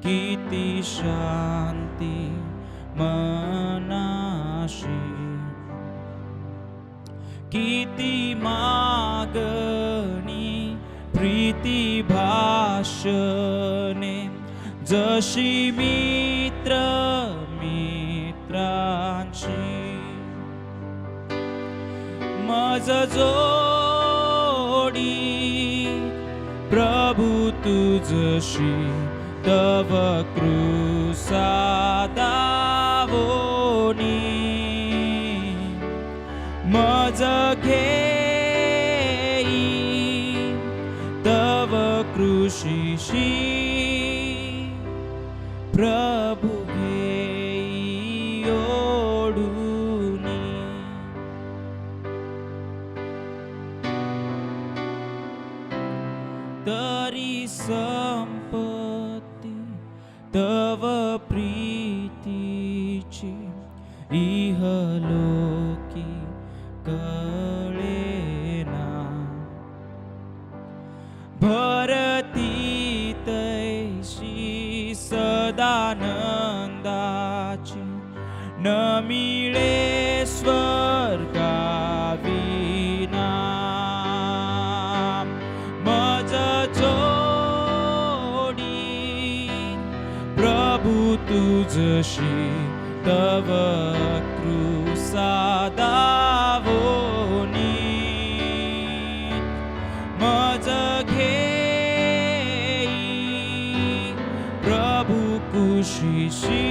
किती शांती मनाशी, किती मागणी प्रीती भाषणे, जशी मित्र मित्रांशी मज जोडी, प्रभु तुझशी तव कृसा दावोनी, मज घेई तव कृषीशी, प्रभु घेई ओढुनी. तरी संपत्ती तव प्रीतीची इहलोकी कळेना, भरती तैशी सदानंदाची न मिळे स्वर्गाविना. मज जोडी प्रभु तुझशी तव कृसा दावोनी, मज घेई प्रभु कुशीशी,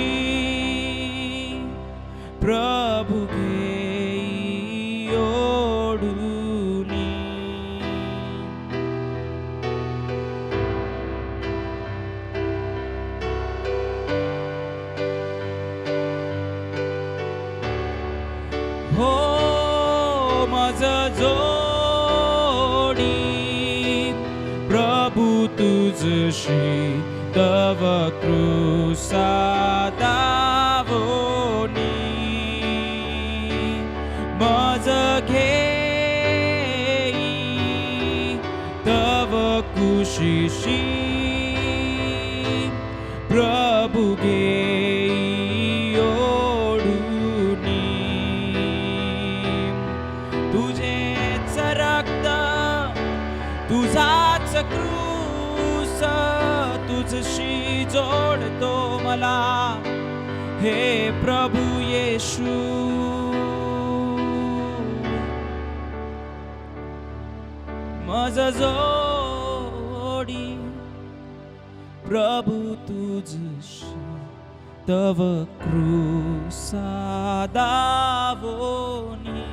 प्रभु घेई ओढुनी. हो मज जोडी प्रभु तुझशी तव कृसा दावोनी, मज घेई तव कुशीशी, प्रभु घेई ओढुनी. तुझेच रक्त तुझाच क्रूस, तुझशी जोडतो मला हे प्रभु येशू. मज जोडी प्रभु तुझशी तव कृसा दावोनी,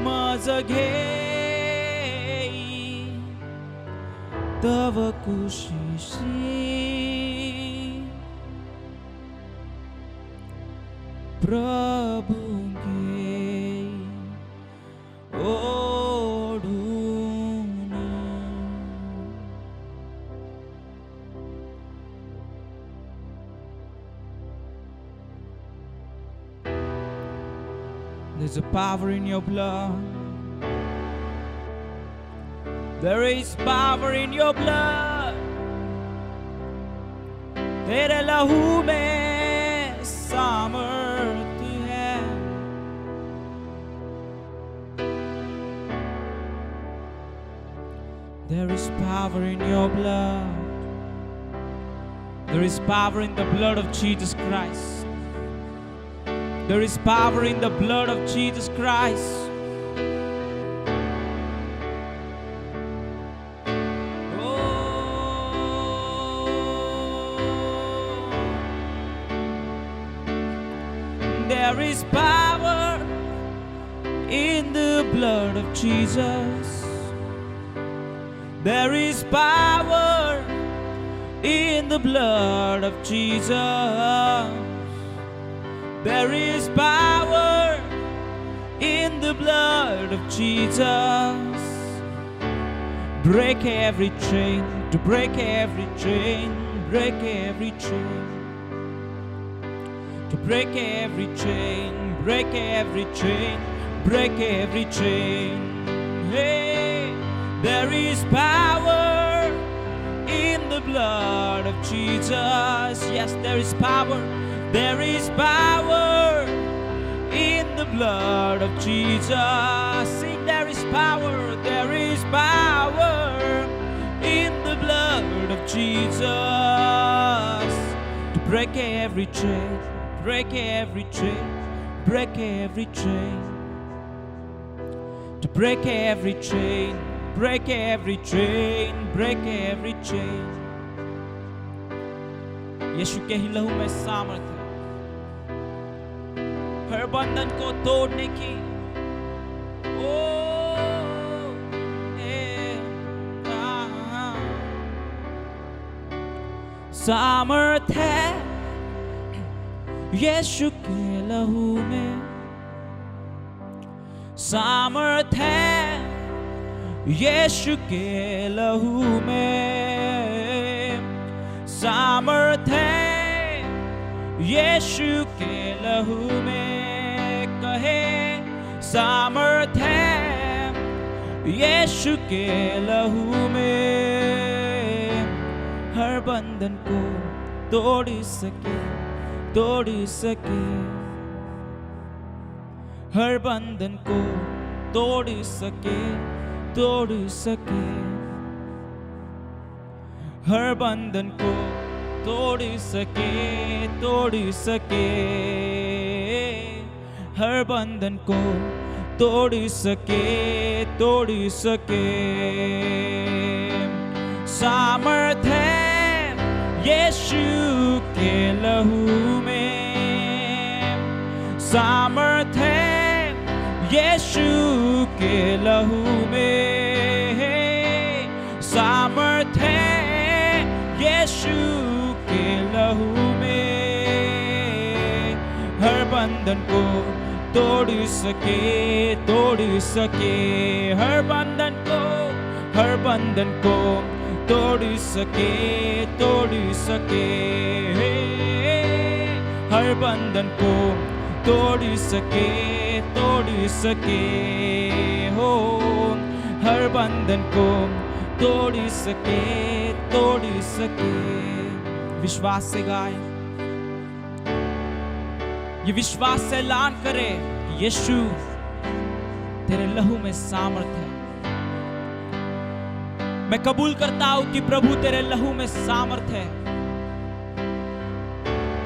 मज घेई तव कुशीशी, प्रभु घेई ओढुनी. There's a power in your blood. There is power in your blood. तेरे लहू में सामर्थ्य है. There is power in your blood. There is power in the blood of Jesus Christ. There is power in the blood of Jesus Christ. There is power in the blood of Jesus. There is power in the blood of Jesus. There is power in the blood of Jesus. Break every chain, to break every chain, break every chain. To break every chain, break every chain, break every chain. Hey, there is power in the blood of Jesus. Yes, there is power. There is power in the blood of Jesus. Sing, there is power. There is power in the blood of Jesus to break every chain, break every chain, break every chain, to break every chain, break every chain, break every chain. यीशु के ही लहू में सामर्थ है हर बंधन को तोड़ने की। ओ सामर्थ है यीशु के लहू में, सामर्थ है यीशु के लहू में, सामर्थ है यीशु के लहू में। कहे सामर्थ है यीशु के लहू में, हर बंधन को तोड़ सके, तोड़ सके, हर बंधन को तोड़ सके, तोड़ सके, हर बंधन को तोड़ सके, तोड़ सके, हर बंधन को तोड़ सके, तोड़ सके। सामर्थ है यीशु के लहू में, सामर्थ है यीशु के लहू में, सामर्थ है यीशु के लहू में, हर बंधन को तोड़ सके, तोड़ सके, हर बंधन को, हर बंधन को तोड़ सके, तोड़ सके, हर बंधन को तोड़ सके, तोड़ सके, हो हर बंधन को तोड़ सके, तोड़ सके। विश्वास से गाए, ये विश्वास से ऐलान करे, यीशु तेरे लहू में सामर्थ है। मैं कबूल करता हूं कि प्रभु तेरे लहू में सामर्थ है,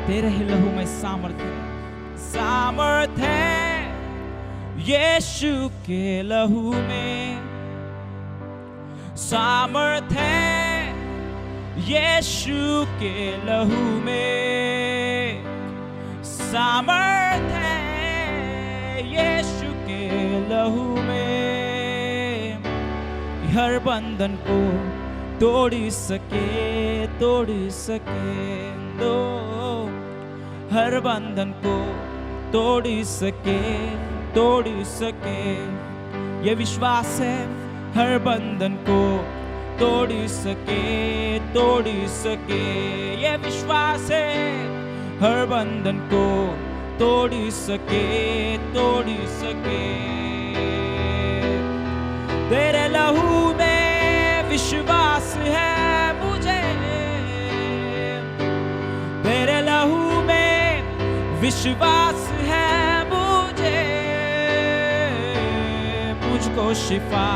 तेरे ही लहू में सामर्थ है, सामर्थ है यीशु के लहू में, सामर्थ है यीशु के लहू में, सामर्थ है यीशु के लहू में, हर बंधन को तोड़ सके, तोड़ सके, दो हर बंधन को तोड़ सके, तोड़ सके। ये विश्वास है हर बंधन को तोड़ सके, तोड़ सके, ये विश्वास है हर बंधन को तोड़ सके, तोड़ सके। तेरे लहू में विश्वास है मुझे, तेरे लहू में विश्वास है मुझे, मुझको शिफा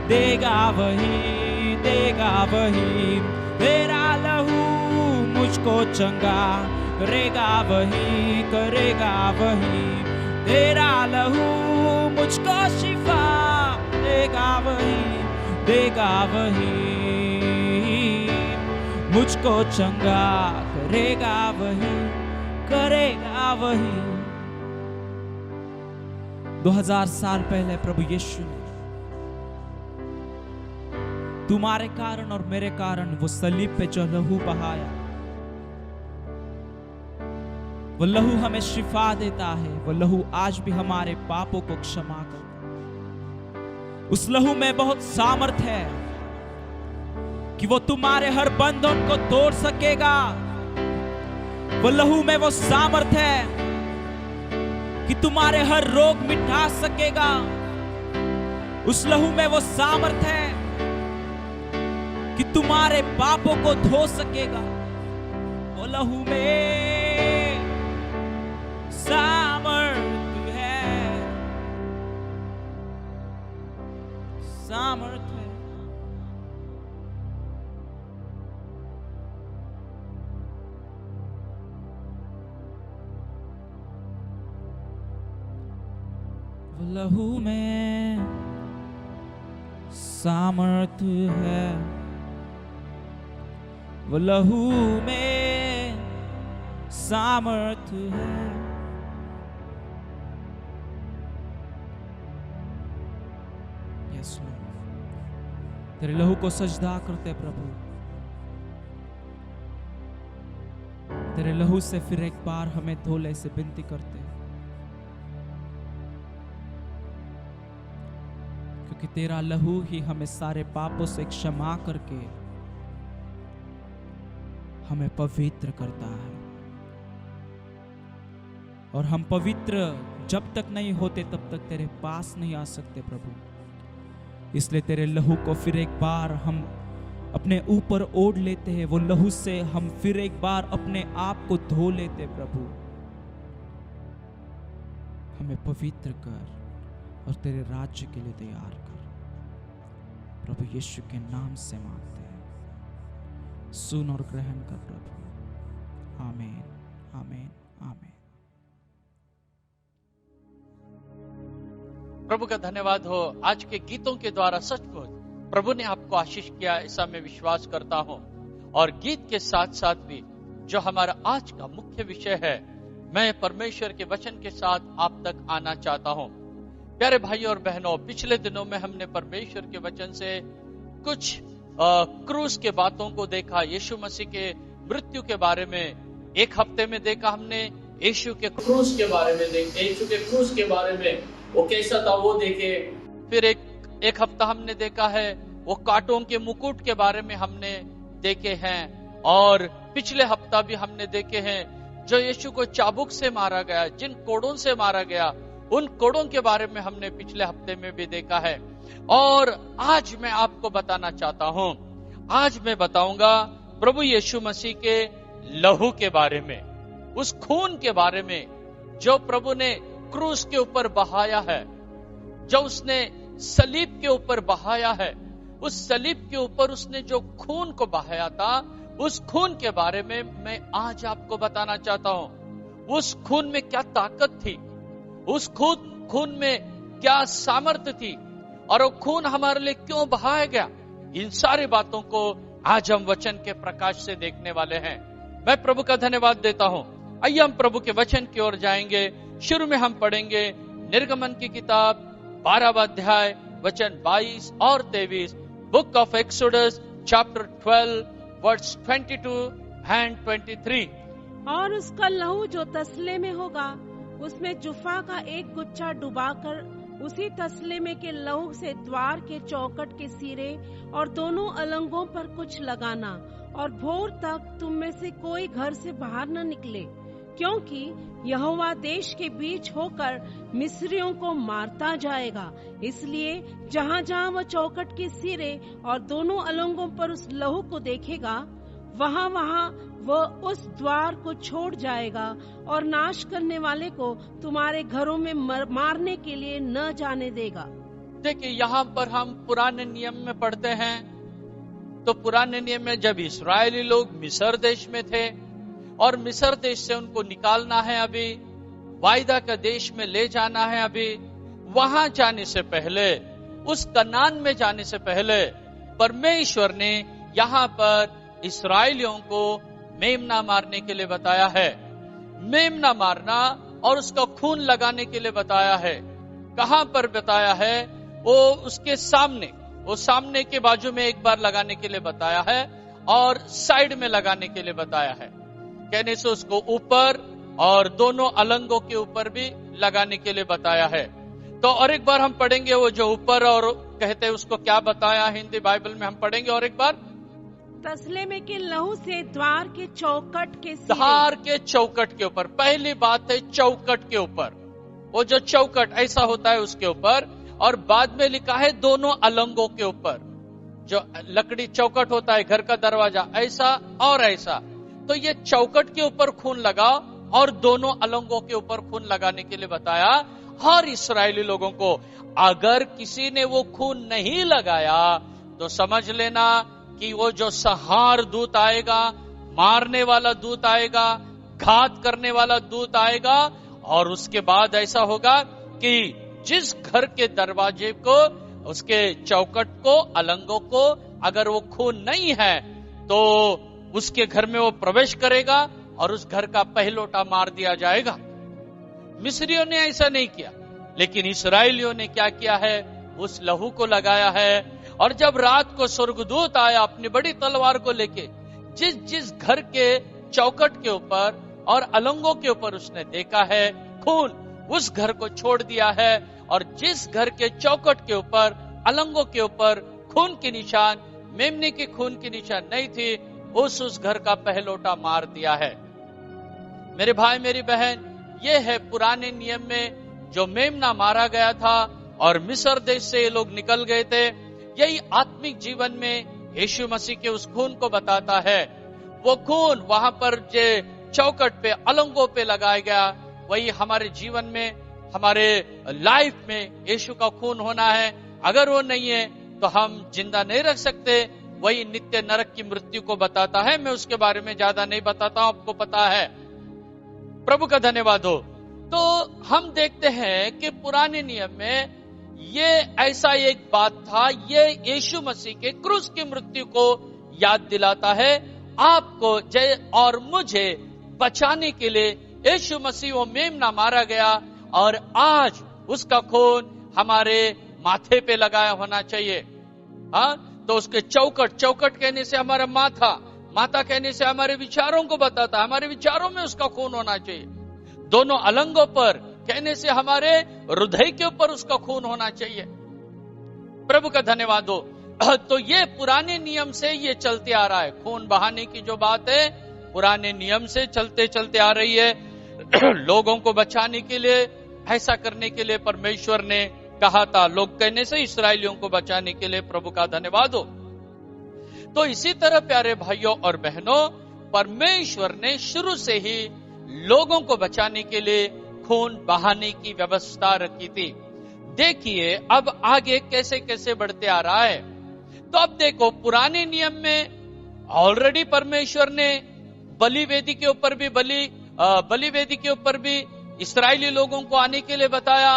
देगा वही, देगा वही, तेरा लहू मुझको चंगा करेगा वही, करेगा वही, तेरा लहू मुझको शिफा देगा वही, देगा वही, मुझको चंगा करेगा वही, करेगा वही। 2000 साल पहले प्रभु यीशु ने तुम्हारे कारण और मेरे कारण वो सलीब पे जो लहू बहाया, वो लहू हमें शिफा देता है, वो लहू आज भी हमारे पापों को क्षमा करता है। उस लहू में बहुत सामर्थ है कि वो तुम्हारे हर बंधन को तोड़ सकेगा। वो लहू में वो सामर्थ है कि तुम्हारे हर रोग मिटा सकेगा। उस लहू में वो सामर्थ है कि तुम्हारे पापों को धो सकेगा। वो लहू में सामर्थ है, सामर्थ है। वो लहू में सामर्थ है, वो लहू में सामर्थ है। यस लॉर्ड, तेरे लहू को सजदा करते प्रभु। तेरे लहू से फिर एक बार हमें धोले से विनती करते, क्योंकि तेरा लहू ही हमें सारे पापों से क्षमा करके हमें पवित्र करता है। और हम पवित्र जब तक नहीं होते तब तक तेरे पास नहीं आ सकते प्रभु। इसलिए तेरे लहू को फिर एक बार हम अपने ऊपर ओढ़ लेते हैं। वो लहू से हम फिर एक बार अपने आप को धो लेते प्रभु। हमें पवित्र कर और तेरे राज्य के लिए तैयार कर प्रभु। यीशु के नाम से मांगते हैं, सुन और ग्रहण कर प्रभु। आमीन, आमीन, आमीन। प्रभु का धन्यवाद हो। आज के गीतों के द्वारा सचमुच प्रभु ने आपको आशीष किया, ऐसा मैं विश्वास करता हूं। और गीत के साथ साथ भी जो हमारा आज का मुख्य विषय है, मैं परमेश्वर के वचन के साथ आप तक आना चाहता हूं। प्यारे भाई और बहनों, पिछले दिनों में हमने परमेश्वर के वचन से कुछ क्रूस के बातों को देखा। यीशु मसीह के मृत्यु के बारे में एक हफ्ते में देखा हमने, यीशु के क्रूस के बारे में देखे, यीशु के क्रूस के बारे में वो कैसा था वो देखे। फिर एक हफ्ता हमने देखा है वो कांटों के मुकुट के बारे में हमने देखे हैं। और पिछले हफ्ता भी हमने देखे हैं जो यीशु को चाबुक से मारा गया, जिन कोड़ों से मारा गया, उन कोड़ों के बारे में हमने पिछले हफ्ते में भी देखा है। और आज मैं आपको बताना चाहता हूं, आज मैं बताऊंगा प्रभु यीशु मसीह के लहू के बारे में, उस खून के बारे में जो प्रभु ने क्रूस के ऊपर बहाया है, जो उसने सलीब के ऊपर बहाया है। उस सलीब के ऊपर उसने जो खून को बहाया था, उस खून के बारे में मैं आज आपको बताना चाहता हूं। उस खून में क्या ताकत थी, उस खून में क्या सामर्थ्य थी, और वो खून हमारे लिए क्यों बहाया गया, इन सारी बातों को आज हम वचन के प्रकाश से देखने वाले हैं। मैं प्रभु का धन्यवाद देता हूं। आइए हम प्रभु के वचन की ओर जाएंगे। शुरू में हम पढ़ेंगे निर्गमन की किताब 12वां अध्याय वचन 22 और 23, book of Exodus chapter 12 verse 22 and 23। और उसका लहू जो तसले में होगा, उसमें जुफा का एक गुच्छा डुबाकर उसी तसले में के लहू से द्वार के चौखट के सिरे और दोनों अलंगों पर कुछ लगाना, और भोर तक तुम में से कोई घर से बाहर न निकले, क्योंकि यहोवा देश के बीच होकर मिस्रियों को मारता जाएगा। इसलिए जहाँ जहाँ वह चौखट के सिरे और दोनों अलंगों पर उस लहू को देखेगा, वहाँ वहाँ वह उस द्वार को छोड़ जाएगा और नाश करने वाले को तुम्हारे घरों में मारने के लिए न जाने देगा। देखिए, यहाँ पर हम पुराने नियम में पढ़ते हैं, तो पुराने नियम में जब इस्राएली लोग मिस्र देश में थे और मिस्र देश से उनको निकालना है, अभी वायदा का देश में ले जाना है, अभी वहां जाने से पहले, उस कनान में जाने से पहले परमेश्वर ने यहाँ पर इस्राएलियों को मेमना मारने के लिए बताया है। मेमना मारना और उसका खून लगाने के लिए बताया है। कहां पर बताया है? वो उसके सामने, वो सामने के बाजू में एक बार लगाने के लिए बताया है और साइड में लगाने के लिए बताया है। कहने से उसको ऊपर और दोनों अलंगों के ऊपर भी लगाने के लिए बताया है। तो और एक बार हम पढ़ेंगे वो जो ऊपर और कहते हैं उसको क्या बताया, हिंदी बाइबल में हम पढ़ेंगे। और एक बार तसले में के लहू से द्वार के चौखट के सिरे। द्वार के चौखट के ऊपर, पहली बात है चौखट के ऊपर, वो जो चौखट ऐसा होता है उसके ऊपर। और बाद में लिखा है दोनों अलंगों के ऊपर, जो लकड़ी चौकट होता है घर का दरवाजा, ऐसा और ऐसा, तो ये चौकट के ऊपर खून लगा और दोनों अलंगों के ऊपर खून लगाने के लिए बताया। हर इस्राएली लोगों को अगर किसी ने वो खून नहीं लगाया तो समझ लेना कि वो जो संहार दूत आएगा, मारने वाला दूत आएगा, घात करने वाला दूत आएगा, और उसके बाद ऐसा होगा कि जिस घर के दरवाजे को, उसके चौकट को, अलंगों को अगर वो खून नहीं है तो उसके घर में वो प्रवेश करेगा और उस घर का पहलोटा मार दिया जाएगा। मिस्रियों ने ऐसा नहीं किया, लेकिन इस्राएलियों ने क्या किया है, उस लहू को लगाया है। और जब रात को स्वर्गदूत आया अपनी बड़ी तलवार को लेके, जिस जिस घर के चौकट के ऊपर और अलंगों के ऊपर उसने देखा है खून, उस घर को छोड़ दिया है। और जिस घर के चौकट के ऊपर, अलंगों के ऊपर खून के निशान, मेमने के खून के निशान नहीं थी, उस घर का पहलोटा मार दिया है। मेरे भाई मेरी बहन, ये है पुराने नियम में जो मेमना मारा गया था और मिस्र देश से ये लोग निकल गए थे। यही आत्मिक जीवन में यीशु मसीह के उस खून को बताता है। वो खून वहां पर जो चौकट पे, अलंगों पे लगाया गया, वही हमारे जीवन में, हमारे लाइफ में यीशु का खून होना है। अगर वो नहीं है तो हम जिंदा नहीं रख सकते। वही नित्य नरक की मृत्यु को बताता है। मैं उसके बारे में ज्यादा नहीं बताता हूं, आपको पता है। प्रभु का धन्यवाद हो। तो हम देखते हैं कि पुराने नियम में ये ऐसा एक बात था, ये यीशु मसीह के क्रूस की मृत्यु को याद दिलाता है। आपको जय और मुझे बचाने के लिए यीशु मसीह वो मेमना मारा गया और आज उसका खून हमारे माथे पे लगाया होना चाहिए। हाँ, तो उसके चौकट, चौकट कहने से हमारा माथा, माता कहने से हमारे विचारों को बताता है, हमारे विचारों में उसका खून होना चाहिए। दोनों अलंगों पर कहने से हमारे हृदय के ऊपर उसका खून होना चाहिए। प्रभु का धन्यवाद हो। तो ये पुराने नियम से ये चलते आ रहा है। खून बहाने की जो बात है पुराने नियम से चलते चलते आ रही है। लोगों को बचाने के लिए, ऐसा करने के लिए परमेश्वर ने कहा था। लोग कहने से इस्राएलियों को बचाने के लिए। प्रभु का धन्यवाद हो। तो इसी तरह प्यारे भाइयों और बहनों, परमेश्वर ने शुरू से ही लोगों को बचाने के लिए खून बहाने की व्यवस्था रखी थी। देखिए अब आगे कैसे कैसे बढ़ते आ रहा है। तो अब देखो, पुराने नियम में ऑलरेडी परमेश्वर ने बलिवेदी के ऊपर भी बलिवेदी के ऊपर भी इस्राएली लोगों को आने के लिए बताया,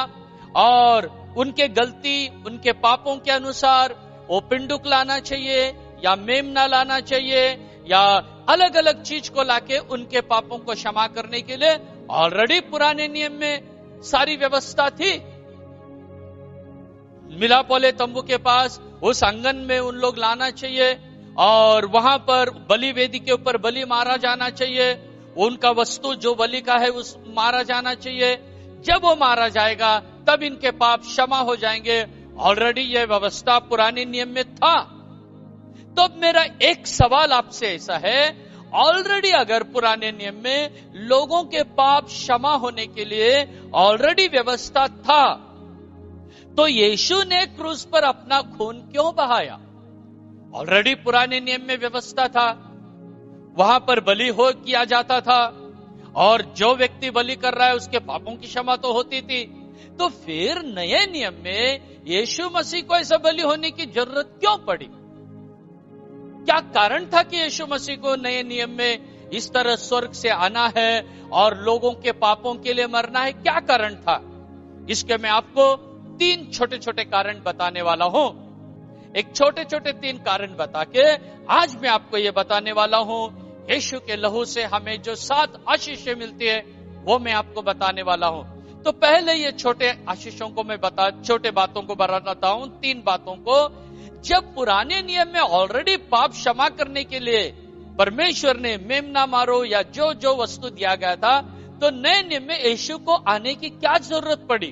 और उनके गलती, उनके पापों के अनुसार वो पिंडुक लाना चाहिए या मेमना लाना चाहिए या अलग अलग चीज को लाके उनके पापों को क्षमा करने के लिए ऑलरेडी पुराने नियम में सारी व्यवस्था थी। मिलाप वाले तंबू के पास उस आंगन में उन लोग लाना चाहिए और वहां पर बलि वेदी के ऊपर बलि मारा जाना चाहिए। उनका वस्तु जो बलि का है उस मारा जाना चाहिए। जब वो मारा जाएगा तब इनके पाप क्षमा हो जाएंगे। ऑलरेडी यह व्यवस्था पुराने नियम में था। तो अब मेरा एक सवाल आपसे ऐसा है, ऑलरेडी अगर पुराने नियम में लोगों के पाप क्षमा होने के लिए ऑलरेडी व्यवस्था था, तो यीशु ने क्रूस पर अपना खून क्यों बहाया? ऑलरेडी पुराने नियम में व्यवस्था था, वहां पर बलि हो किया जाता था और जो व्यक्ति बलि कर रहा है उसके पापों की क्षमा तो होती थी। तो फिर नए नियम में यीशु मसीह को ऐसा बलि होने की जरूरत क्यों पड़ी? क्या कारण था कि यीशु मसीह को नए नियम में इस तरह स्वर्ग से आना है और लोगों के पापों के लिए मरना है? क्या कारण था? इसके मैं आपको 3 छोटे छोटे कारण बताने वाला हूं। एक छोटे छोटे 3 कारण बता के आज मैं आपको ये बताने वाला हूं, यीशु के लहू से हमें जो 7 आशीषें मिलती है वो मैं आपको बताने वाला हूं। तो पहले ये छोटे आशीषों को मैं छोटे बातों को बताता हूं, 3 बातों को। जब पुराने नियम में ऑलरेडी पाप क्षमा करने के लिए परमेश्वर ने मेमना मारो या जो जो वस्तु दिया गया था, तो नए नियम में यीशु को आने की क्या जरूरत पड़ी?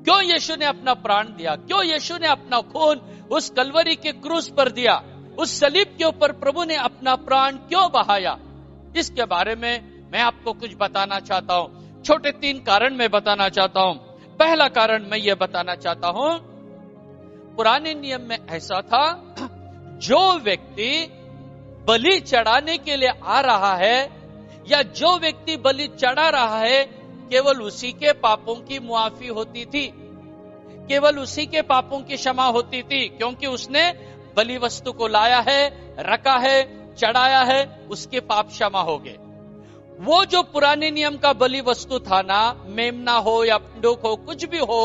क्यों यीशु ने अपना प्राण दिया? क्यों यीशु ने अपना खून उस कलवरी के क्रूस पर दिया? उस सलीब के ऊपर प्रभु ने अपना प्राण क्यों बहाया? इसके बारे में मैं आपको कुछ बताना चाहता हूं। छोटे 3 कारण मैं बताना चाहता हूं। पहला कारण मैं ये बताना चाहता हूं, पुराने नियम में ऐसा था, जो व्यक्ति बलि चढ़ाने के लिए आ रहा है या जो व्यक्ति बलि चढ़ा रहा है, केवल उसी के पापों की मुआफी होती थी, केवल उसी के पापों की क्षमा होती थी, क्योंकि उसने बलि वस्तु को लाया है, रखा है, चढ़ाया है, उसके पाप क्षमा हो गए। वो जो पुराने नियम का बलि वस्तु था ना, मेमना हो या पिंडुक हो, कुछ भी हो,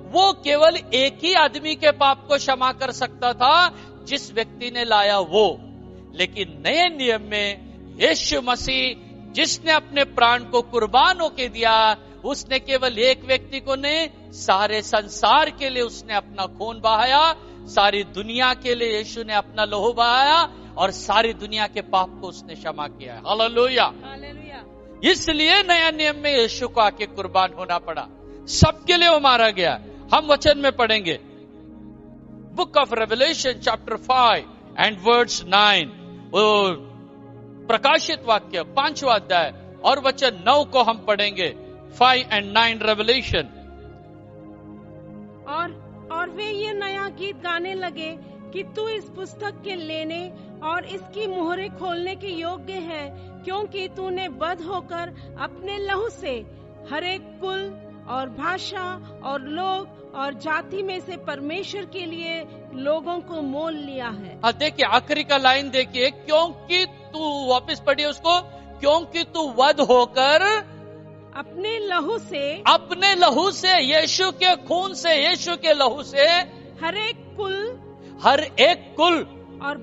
वो केवल एक ही आदमी के पाप को क्षमा कर सकता था, जिस व्यक्ति ने लाया वो। लेकिन नए नियम में यीशु मसीह जिसने अपने प्राण को कुर्बान होके दिया, उसने केवल एक व्यक्ति को नहीं, सारे संसार के लिए उसने अपना खून बहाया, सारी दुनिया के लिए यीशु ने अपना लहू बहाया और सारी दुनिया के पाप को उसने क्षमा किया है। Hallelujah, hallelujah. इसलिए नया नियम में यीशु को आके कुर्बान होना पड़ा, सबके लिए वो मारा गया। हम वचन में पढ़ेंगे book of revelation chapter 5 and words 9, प्रकाशित वाक्य 5वां अध्याय और वचन 9 को हम पढ़ेंगे। 5 and 9 रेवलेशन। और वे ये नया गीत गाने लगे कि तू इस पुस्तक के लेने और इसकी मोहरें खोलने के योग्य है, क्योंकि तूने बध होकर अपने लहू से हर एक कुल और भाषा और लोग और जाति में से परमेश्वर के लिए लोगों को मोल लिया है। हाँ, देखिए आखिरी का लाइन देखिए, क्योंकि तू, वापस पढ़िए उसको, क्योंकि तू वध होकर अपने लहू से यीशु के खून से, यीशु के लहू से हर एक कुल और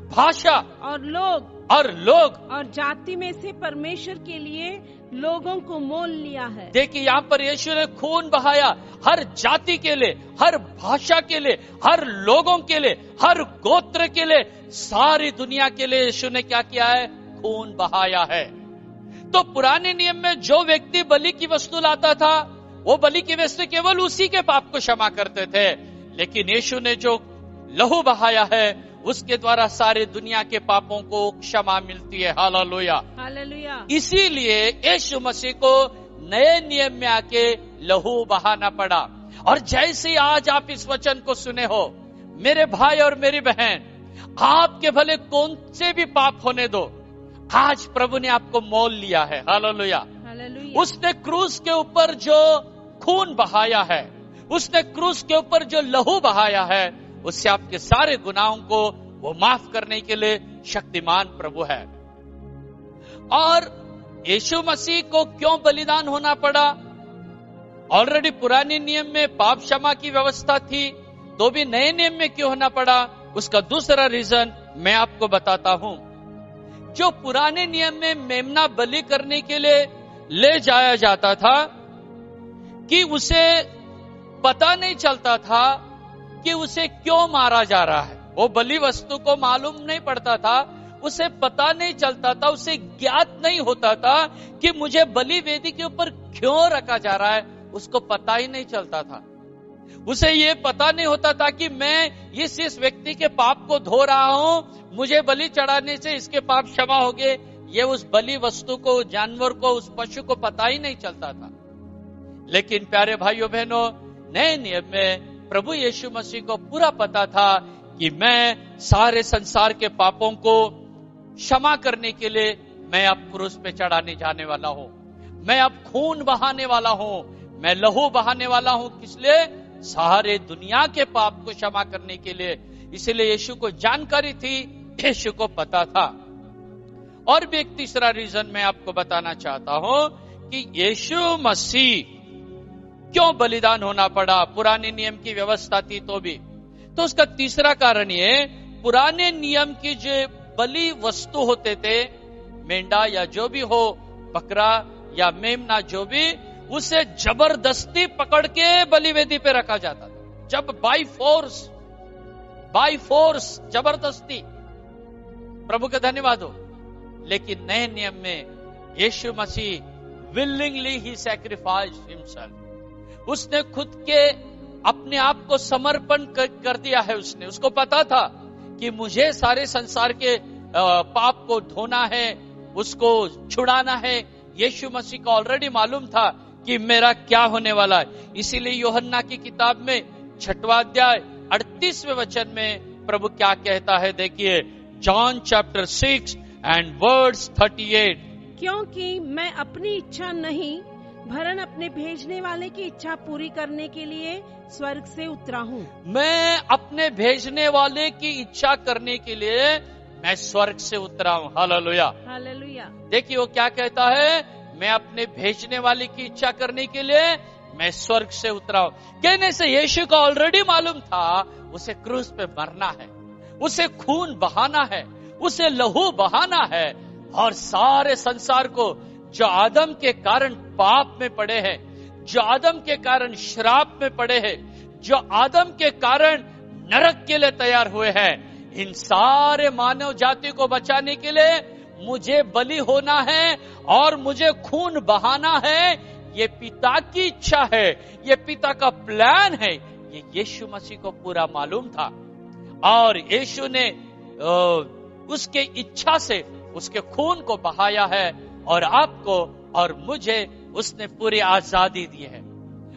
भाषा और लोग और जाति में से परमेश्वर के लिए लोगों को मोल लिया है। देखिए यहाँ पर यीशु ने खून बहाया, हर जाति के लिए, हर भाषा के लिए, हर लोगों के लिए, हर गोत्र के लिए, सारी दुनिया के लिए यीशु ने क्या किया है? खून बहाया है। तो पुराने नियम में जो व्यक्ति बलि की वस्तु लाता था, वो बलि की वस्तु केवल उसी के पाप को क्षमा करते थे, लेकिन यीशु ने जो लहू बहाया है, उसके द्वारा सारे दुनिया के पापों को क्षमा मिलती है। Hallelujah, hallelujah. इसीलिए यीशु मसीह को नए नियम में आके लहू बहाना पड़ा। और जैसे आज आप इस वचन को सुने हो, मेरे भाई और मेरी बहन, आपके भले कौन से भी पाप होने दो, आज प्रभु ने आपको मोल लिया है। Hallelujah, hallelujah. उसने क्रूस के ऊपर जो खून बहाया है, उसने क्रूस के ऊपर जो लहू बहाया है, उससे आपके सारे गुनाहों को वो माफ करने के लिए शक्तिमान प्रभु है। और यीशु मसीह को क्यों बलिदान होना पड़ा? ऑलरेडी पुराने नियम में पाप क्षमा की व्यवस्था थी, तो भी नए नियम में क्यों होना पड़ा? उसका दूसरा रीजन मैं आपको बताता हूं। जो पुराने नियम में मेमना बलि करने के लिए ले जाया जाता था, कि उसे पता नहीं चलता था कि उसे क्यों मारा जा रहा है। वो बलि वस्तु को मालूम नहीं पड़ता था, उसे पता नहीं चलता था, उसे ज्ञात नहीं होता था कि मुझे बलि वेदी के ऊपर क्यों रखा जा रहा है। उसको पता ही नहीं चलता था, उसे ये पता नहीं होता था कि मैं इस व्यक्ति के पाप को धो रहा हूं, मुझे बलि चढ़ाने से इसके पाप क्षमा हो गए। ये उस बलि वस्तु को, जानवर को, उस पशु को पता ही नहीं चलता था। लेकिन प्यारे भाइयों बहनों, नए नियम में प्रभु यीशु मसीह को पूरा पता था कि मैं सारे संसार के पापों को क्षमा करने के लिए मैं अब क्रूस पे चढ़ाने जाने वाला हूं, मैं अब खून बहाने वाला हूं, मैं लहू बहाने वाला हूं। किस लिए? सारे दुनिया के पाप को क्षमा करने के लिए। इसलिए यीशु को जानकारी थी, यीशु को पता था। और भी एक तीसरा रीजन मैं आपको बताना चाहता हूं कि यीशु मसीह क्यों बलिदान होना पड़ा। पुराने नियम की व्यवस्था थी तो भी, तो उसका तीसरा कारण ये, पुराने नियम की जो बलि वस्तु होते थे, मेंढा या जो भी हो, बकरा या मेमना जो भी, उसे जबरदस्ती पकड़ के बलि वेदी पे रखा जाता था। जब बाय फोर्स जबरदस्ती। प्रभु का धन्यवाद हो। लेकिन नए नियम में यीशु मसीह विलिंगली ही सैक्रिफाइस्ड हिमसेल्फ, उसने खुद के अपने आप को समर्पण कर दिया है। उसको पता था कि मुझे सारे संसार के पाप को धोना है, उसको छुड़ाना है। यीशु मसीह को ऑलरेडी मालूम था कि मेरा क्या होने वाला है। इसीलिए यूहन्ना की किताब में 6वां अध्याय 38वें वचन में प्रभु क्या कहता है, देखिए जॉन चैप्टर 6 एंड वर्ड्स 38। क्योंकि मैं अपनी इच्छा नहीं वरन अपने भेजने वाले की इच्छा पूरी करने के लिए स्वर्ग से उतरा हूँ। मैं अपने भेजने वाले की इच्छा करने के लिए मैं स्वर्ग से उतरा हूँ। Hallelujah, hallelujah. देखिए वो क्या कहता है, मैं अपने भेजने वाले की इच्छा करने के लिए मैं स्वर्ग से उतरा हूँ। कहने से यीशु को ऑलरेडी मालूम था उसे क्रूस पे मरना है, उसे खून बहाना है, उसे लहू बहाना है, और सारे संसार को जो आदम के कारण पाप में पड़े हैं, जो आदम के कारण श्राप में पड़े हैं, जो आदम के कारण नरक के लिए तैयार हुए हैं, इन सारे मानव जाति को बचाने के लिए मुझे बलि होना है और मुझे खून बहाना है। ये पिता की इच्छा है, ये पिता का प्लान है। ये यीशु मसीह को पूरा मालूम था और यीशु ने उसके इच्छा से उसके खून को बहाया है और आपको और मुझे उसने पूरी आजादी दी है,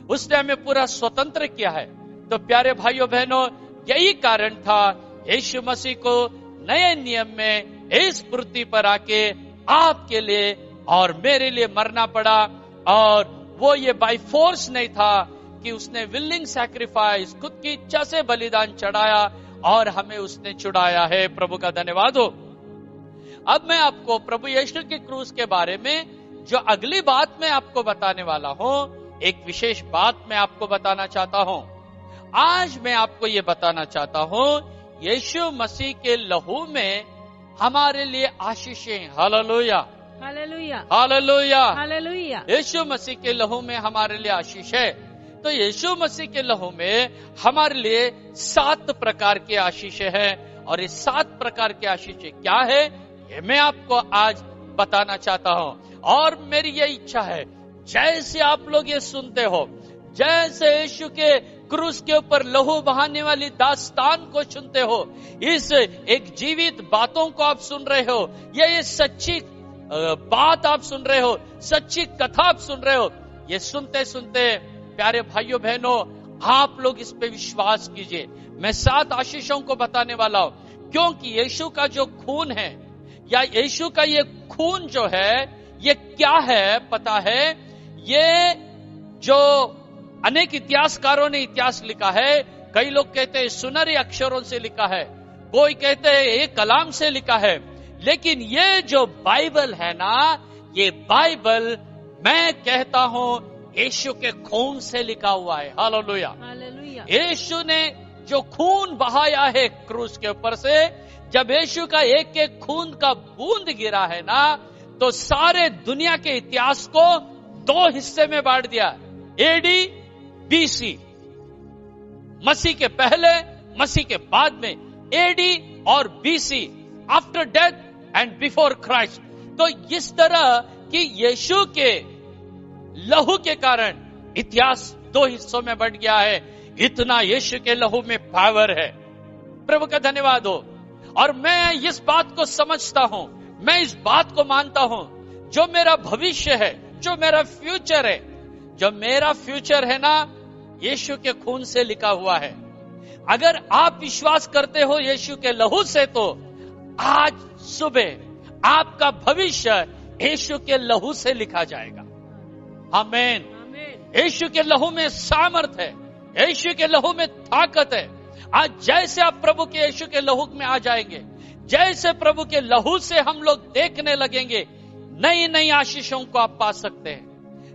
उसने हमें पूरा स्वतंत्र किया है। तो प्यारे भाइयों बहनों, यही कारण था यीशु मसीह को नए नियम में इस पृथ्वी पर आके आपके लिए और मेरे लिए मरना पड़ा। और वो ये बाय फोर्स नहीं था कि उसने विलिंग सैक्रिफाइस, खुद की इच्छा से बलिदान चढ़ाया और हमें उसने छुड़ाया है। प्रभु का धन्यवाद हो। अब मैं आपको प्रभु यीशु के क्रूस के बारे में जो अगली बात मैं आपको बताने वाला हूं, एक विशेष बात मैं आपको बताना चाहता हूं। आज मैं आपको ये बताना चाहता हूं, यीशु मसीह के लहू में हमारे लिए आशीषें। हालेलुया, हालेलुया, हालेलुया, हालेलुया। यीशु मसीह के लहू में हमारे लिए आशीष है। तो यीशु मसीह के लहू में हमारे लिए 7 प्रकार के आशीष है, और ये 7 प्रकार के आशीष क्या है ये मैं आपको आज बताना चाहता हूं। और मेरी ये इच्छा है, जैसे आप लोग ये सुनते हो, जैसे यीशु के क्रूस के ऊपर लहू बहाने वाली दास्तान को सुनते हो, इस एक जीवित बातों को आप सुन रहे हो, ये सच्ची बात आप सुन रहे हो, सच्ची कथा आप सुन रहे हो, ये सुनते सुनते प्यारे भाइयों बहनों, आप लोग इस पे विश्वास कीजिए। मैं 7 आशीषों को बताने वाला हूं, क्योंकि यीशु का जो खून है, या यीशु का ये खून जो है, ये क्या है पता है? ये जो अनेक इतिहासकारों ने इतिहास लिखा है, कई लोग कहते हैं सुनहरे अक्षरों से लिखा है, कोई कहते हैं एक कलाम से लिखा है, लेकिन ये जो बाइबल है ना, ये बाइबल मैं कहता हूं यीशु के खून से लिखा हुआ है। हालेलुया, हालेलुया। यीशु ने जो खून बहाया है क्रूस के ऊपर से, जब यीशु का एक एक खून का बूंद गिरा है ना, तो सारे दुनिया के इतिहास को 2 हिस्से में बांट दिया, एडी बीसी, मसीह के पहले मसीह के बाद में, एडी और BC, after death and before Christ. तो इस तरह कि यीशु के लहू के कारण इतिहास 2 हिस्सों में बंट गया है। इतना यीशु के लहू में पावर है। प्रभु का धन्यवाद हो। और मैं इस बात को समझता हूं, मैं इस बात को मानता हूं, जो मेरा भविष्य है, जो मेरा फ्यूचर है, जो मेरा फ्यूचर है ना, यीशु के खून से लिखा हुआ है। अगर आप विश्वास करते हो यीशु के लहू से, तो आज सुबह आपका भविष्य यीशु के लहू से लिखा जाएगा। आमीन। यीशु के लहू में सामर्थ है, यीशु के लहू में ताकत है। आज जैसे आप प्रभु के यीशु के लहू में आ जाएंगे, जैसे प्रभु के लहू से हम लोग देखने लगेंगे, नई नई आशीषों को आप पा सकते हैं,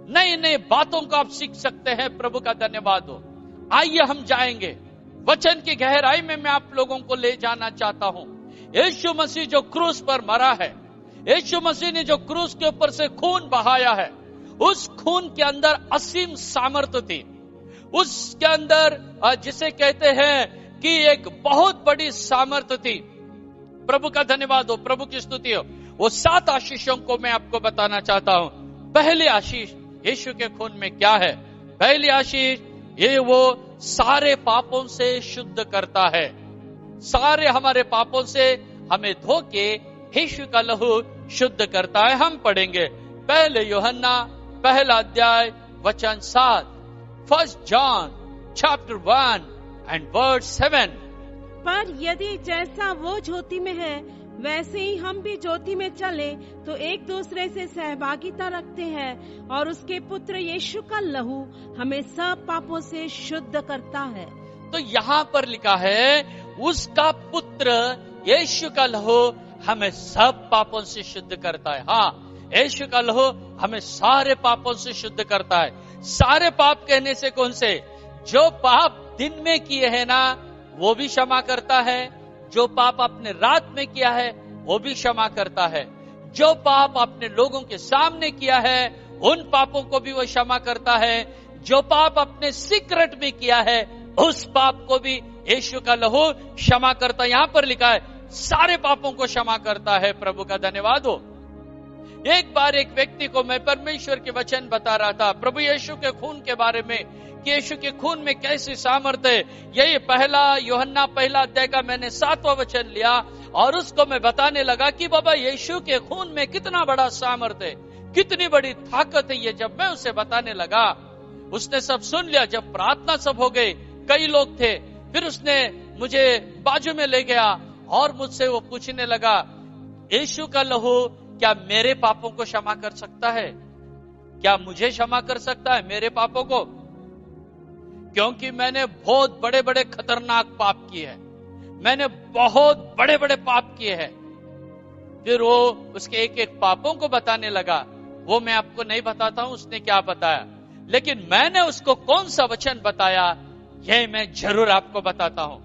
नई नई बातों को आप सीख सकते हैं। प्रभु का धन्यवाद हो। आइए हम जाएंगे वचन की गहराई में। मैं आप लोगों को ले जाना चाहता हूं। यीशु मसीह जो क्रूस पर मरा है, यीशु मसीह ने जो क्रूस के ऊपर से खून बहाया है, उस खून के अंदर असीम सामर्थ्य थी। उसके अंदर जिसे कहते हैं कि एक बहुत बड़ी सामर्थ्य थी। प्रभु का धन्यवाद हो, प्रभु की स्तुति हो। वो 7 आशीषों को मैं आपको बताना चाहता हूं। पहली आशीष यीशु के खून में क्या है? पहली आशीष, ये वो सारे पापों से शुद्ध करता है। सारे हमारे पापों से हमें धो के यीशु का लहू शुद्ध करता है। हम पढ़ेंगे पहले यूहन्ना 1 अध्याय वचन 7, 1 जॉन चैप्टर 1 एंड वर्ड 7। पर यदि जैसा वो ज्योति में है वैसे ही हम भी ज्योति में चले तो एक दूसरे से सहभागिता रखते हैं और उसके पुत्र यीशु का लहू हमें सब पापों से शुद्ध करता है। तो यहाँ पर लिखा है उसका पुत्र यीशु का लहू हमें सब पापों से शुद्ध करता है। हाँ, यीशु का लहू हमें सारे पापों से शुद्ध करता है। सारे पाप कहने से कौन से? जो पाप दिन में किए हैं ना वो भी क्षमा करता है, जो पाप आपने रात में किया है वो भी क्षमा करता है, जो पाप आपने लोगों के सामने किया है उन पापों को भी वो क्षमा करता है, जो पाप आपने सीक्रेट में किया है उस पाप को भी यीशु का लहू क्षमा करता है। यहां पर लिखा है सारे पापों को क्षमा करता है। प्रभु का धन्यवाद हो। एक बार एक व्यक्ति को मैं परमेश्वर के वचन बता रहा था, प्रभु यीशु के खून के बारे में, कि यीशु के खून में कैसी सामर्थ है। यही पहला यूहन्ना पहला अध्याय का मैंने 7वां वचन लिया और उसको मैं बताने लगा कि बाबा यीशु के खून में कितना बड़ा सामर्थ है, कितनी बड़ी ताकत है। ये जब मैं उसे बताने लगा उसने सब सुन लिया। जब प्रार्थना सब हो गई, कई लोग थे, फिर उसने मुझे बाजू में ले गया और मुझसे वो पूछने लगा, यीशु का लहू क्या मेरे पापों को क्षमा कर सकता है? क्या मुझे क्षमा कर सकता है मेरे पापों को? क्योंकि मैंने बहुत बड़े बड़े खतरनाक पाप किए हैं, मैंने बहुत बड़े बड़े पाप किए हैं। फिर वो उसके एक एक पापों को बताने लगा। वो मैं आपको नहीं बताता हूं उसने क्या बताया, लेकिन मैंने उसको कौन सा वचन बताया यह मैं जरूर आपको बताता हूं।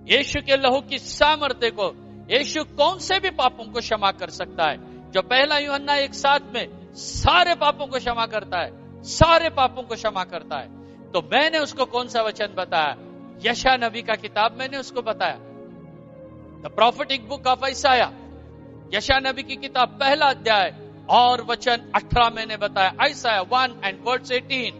यीशु के लहू की सामर्थ्य को, यीशु कौन से भी पापों को क्षमा कर सकता है। जो पहला यूहन्ना 1:7 में सारे पापों को क्षमा करता है, सारे पापों को क्षमा करता है। तो मैंने उसको कौन सा वचन बताया? यशायाह नबी का किताब मैंने उसको बताया, द प्रॉफिटिक बुक ऑफ आइसाया, यशायाह नबी की किताब पहला अध्याय और वचन 18 मैंने बताया। आइसाया 1:18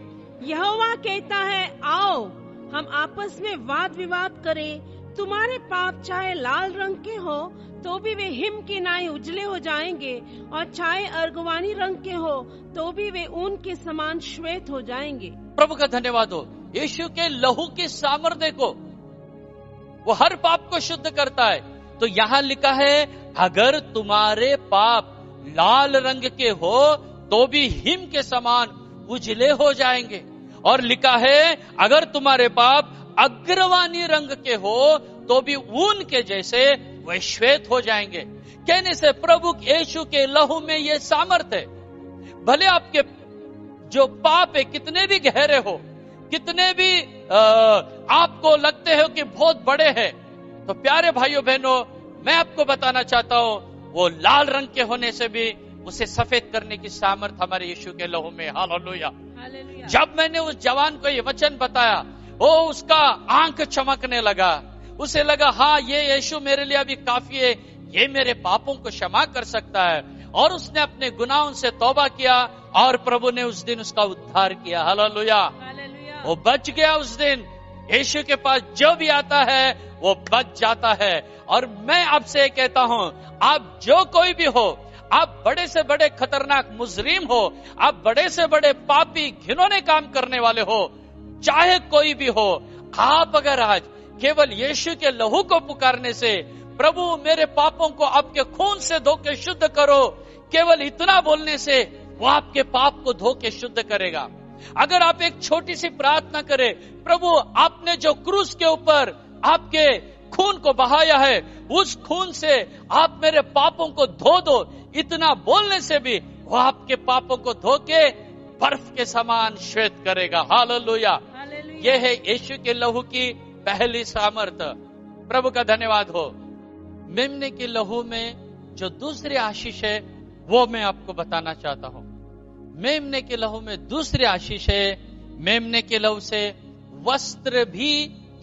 यहोवा कहता है, आओ हम आपस में वाद विवाद करें। तुम्हारे पाप चाहे लाल रंग के हो तो भी वे हिम के नाई उजले हो जाएंगे, और चाहे अर्गवानी रंग के हो तो भी वे ऊन के समान श्वेत हो जाएंगे। प्रभु का धन्यवाद हो। यीशु के लहू की सामर्थ्य को, वो हर पाप को शुद्ध करता है। तो यहाँ लिखा है अगर तुम्हारे पाप लाल रंग के हो तो भी हिम के समान उजले हो जाएंगे, और लिखा है अगर तुम्हारे पाप अग्रवानी रंग के हो तो भी ऊन के जैसे वह श्वेत हो जाएंगे। कहने से प्रभु यीशु के लहू में यह सामर्थ्य है। भले आपके जो पाप है कितने भी गहरे हो, कितने भी आपको लगते हो कि बहुत बड़े हैं, तो प्यारे भाइयों बहनों मैं आपको बताना चाहता हूं वो लाल रंग के होने से भी उसे सफेद करने की सामर्थ हमारे यीशु के लहू में। हालेलुया। जब मैंने उस जवान को ये वचन बताया, वो उसका आंख चमकने लगा। उसे लगा हाँ ये यीशु मेरे लिए अभी काफी है, ये मेरे पापों को क्षमा कर सकता है। और उसने अपने गुनाहों से तौबा किया और प्रभु ने उस दिन उसका उद्धार किया। हालेलुया। वो बच गया। उस दिन यीशु के पास जो भी आता है वो बच जाता है। और मैं आपसे कहता हूं, आप जो कोई भी हो, आप बड़े से बड़े खतरनाक मुजरिम हो, आप बड़े से बड़े पापी घिनौने काम करने वाले हो, चाहे कोई भी हो, आप अगर आज केवल यीशु के लहू को पुकारने से, प्रभु मेरे पापों को आपके खून से धो के शुद्ध करो, केवल इतना बोलने से वो आपके पाप को धो के शुद्ध करेगा। अगर आप एक छोटी सी प्रार्थना करें, प्रभु आपने जो क्रूस के ऊपर आपके खून को बहाया है, उस खून से आप मेरे पापों को धो दो, इतना बोलने से भी वो आपके पापों को धो के बर्फ के समान श्वेत करेगा। हालेलुया। यह है यीशु के लहू की पहली सामर्थ्य। प्रभु का धन्यवाद हो। मेमने के लहू में जो दूसरी आशीष है वो मैं आपको बताना चाहता हूं। मेमने के लहू में दूसरी आशीष है, मेमने के लहू से वस्त्र भी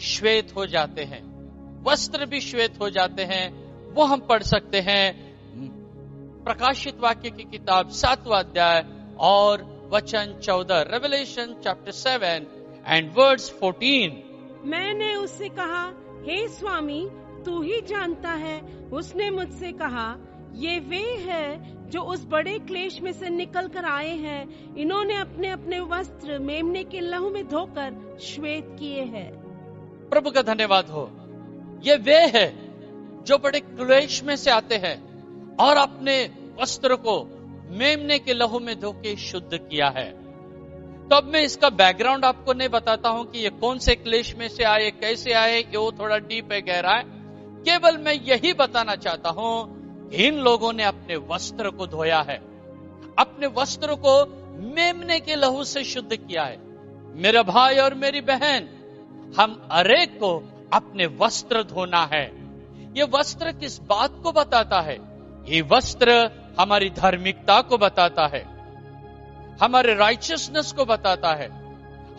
श्वेत हो जाते हैं। वस्त्र भी श्वेत हो जाते हैं। वो हम पढ़ सकते हैं प्रकाशित वाक्य की किताब 7वां अध्याय और वचन 14, रेवलेशन चैप्टर 7 एंड वर्ड्स 14। मैंने उससे कहा, हे स्वामी तू ही जानता है। उसने मुझसे कहा, ये वे हैं जो उस बड़े क्लेश में से निकल कर आए हैं। इन्होंने अपने अपने वस्त्र मेमने के लहू में धोकर श्वेत किए हैं। प्रभु का धन्यवाद हो। ये वे है जो बड़े क्लेश में से आते हैं और अपने वस्त्र को मेमने के लहू में धो के शुद्ध किया है। तो अब मैं इसका बैकग्राउंड आपको नहीं बताता हूं कि ये कौन से क्लेश में से आए, कैसे आए, ये वो थोड़ा डीप है, गहरा है। केवल मैं यही बताना चाहता हूं कि इन लोगों ने अपने वस्त्र को धोया है, अपने वस्त्र को मेमने के लहू से शुद्ध किया है। मेरा भाई और मेरी बहन, हम हरेक को अपने वस्त्र धोना है। ये वस्त्र किस बात को बताता है? ये वस्त्र हमारी धार्मिकता को बताता है, हमारे राइचियसनेस को बताता है।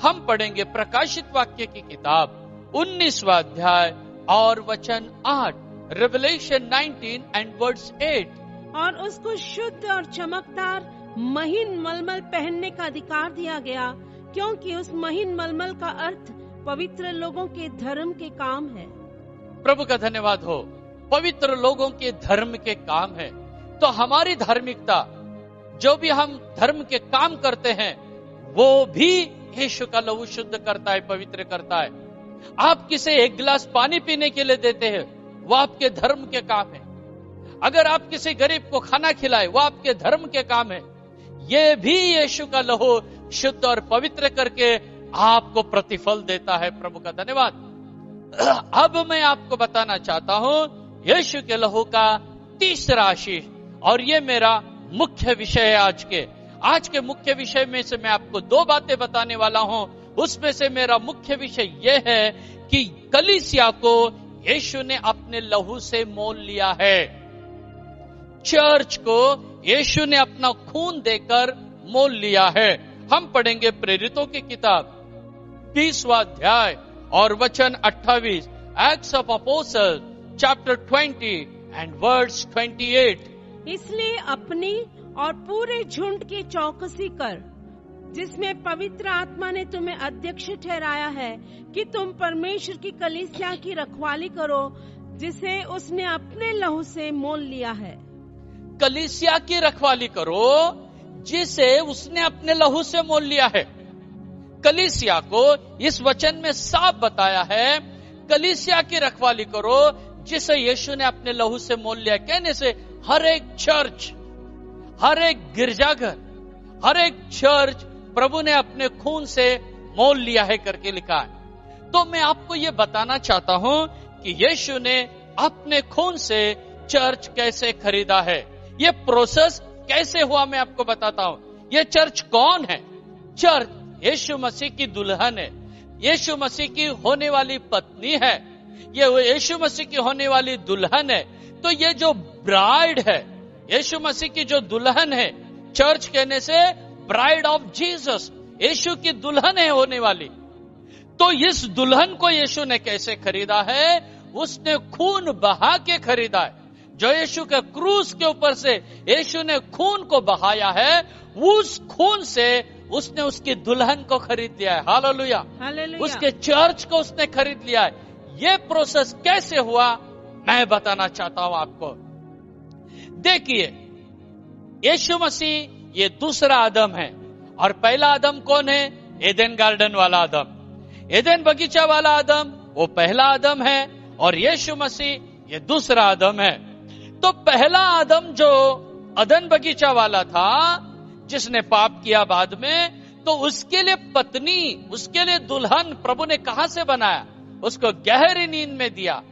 हम पढ़ेंगे प्रकाशित वाक्य की किताब 19वां अध्याय और वचन 8, रेवलेशन 19 एंड वर्ड्स 8। और उसको शुद्ध और चमकदार महीन मलमल पहनने का अधिकार दिया गया, क्योंकि उस महीन मलमल का अर्थ पवित्र लोगों के धर्म के काम है। प्रभु का धन्यवाद हो। पवित्र लोगों के धर्म के काम है। तो हमारी धार्मिकता, जो भी हम धर्म के काम करते हैं, वो भी यीशु का लहू शुद्ध करता है, पवित्र करता है। आप किसे एक गिलास पानी पीने के लिए देते हैं, वो आपके धर्म के काम है। अगर आप किसी गरीब को खाना खिलाए, वो आपके धर्म के काम है। ये भी यीशु का लहू शुद्ध और पवित्र करके आपको प्रतिफल देता है। प्रभु का धन्यवाद। अब मैं आपको बताना चाहता हूं यीशु के लहू का तीसरा आशीष, और ये मेरा मुख्य विषय है आज के मुख्य विषय में से मैं आपको 2 बातें बताने वाला हूं। उसमें से मेरा मुख्य विषय यह है कि कलीसिया को यीशु ने अपने लहू से मोल लिया है। चर्च को यीशु ने अपना खून देकर मोल लिया है। हम पढ़ेंगे प्रेरितों की किताब 20वां अध्याय और वचन 28, acts of apostle chapter 20 and words 28। इसलिए अपनी और पूरे झुंड की चौकसी कर, जिसमें पवित्र आत्मा ने तुम्हें अध्यक्ष ठहराया है, कि तुम परमेश्वर की कलीसिया की रखवाली करो, जिसे उसने अपने लहू से मोल लिया है। कलीसिया की रखवाली करो जिसे उसने अपने लहू से मोल लिया है। कलीसिया को इस वचन में साफ बताया है, कलीसिया की रखवाली करो जिसे यीशु ने अपने लहू से मोल लिया। कहने से हर एक चर्च, हर एक गिरजाघर, हर एक चर्च प्रभु ने अपने खून से मोल लिया है करके लिखा है। तो मैं आपको ये बताना चाहता हूं कि यीशु ने अपने खून से चर्च कैसे खरीदा है। ये प्रोसेस कैसे हुआ मैं आपको बताता हूं। ये चर्च कौन है? चर्च यीशु मसीह की दुल्हन है, यीशु मसीह की होने वाली पत्नी है, ये यीशु मसीह की होने वाली दुल्हन है। तो ये जो ब्राइड है, यीशु मसीह की जो दुल्हन है, चर्च कहने से ब्राइड ऑफ जीसस, यीशु की दुल्हन है होने वाली। तो इस दुल्हन को यीशु ने कैसे खरीदा है? उसने खून बहा के खरीदा है। जो यीशु के क्रूस के ऊपर से यीशु ने खून को बहाया है, उस खून से उसने उसकी दुल्हन को खरीद लिया है। Hallelujah, hallelujah. उसके चर्च को उसने खरीद लिया है। ये प्रोसेस कैसे हुआ मैं बताना चाहता हूं आपको। देखिए, यीशु मसीह ये दूसरा आदम है, और पहला आदम कौन है? एदेन गार्डन वाला आदम, एदेन बगीचा वाला आदम, वो पहला आदम है, और यीशु मसीह ये दूसरा आदम है। तो पहला आदम जो अदन बगीचा वाला था, जिसने पाप किया बाद में, तो उसके लिए पत्नी, उसके लिए दुल्हन प्रभु ने कहां से बनाया? उसको गहरी नींद में दिया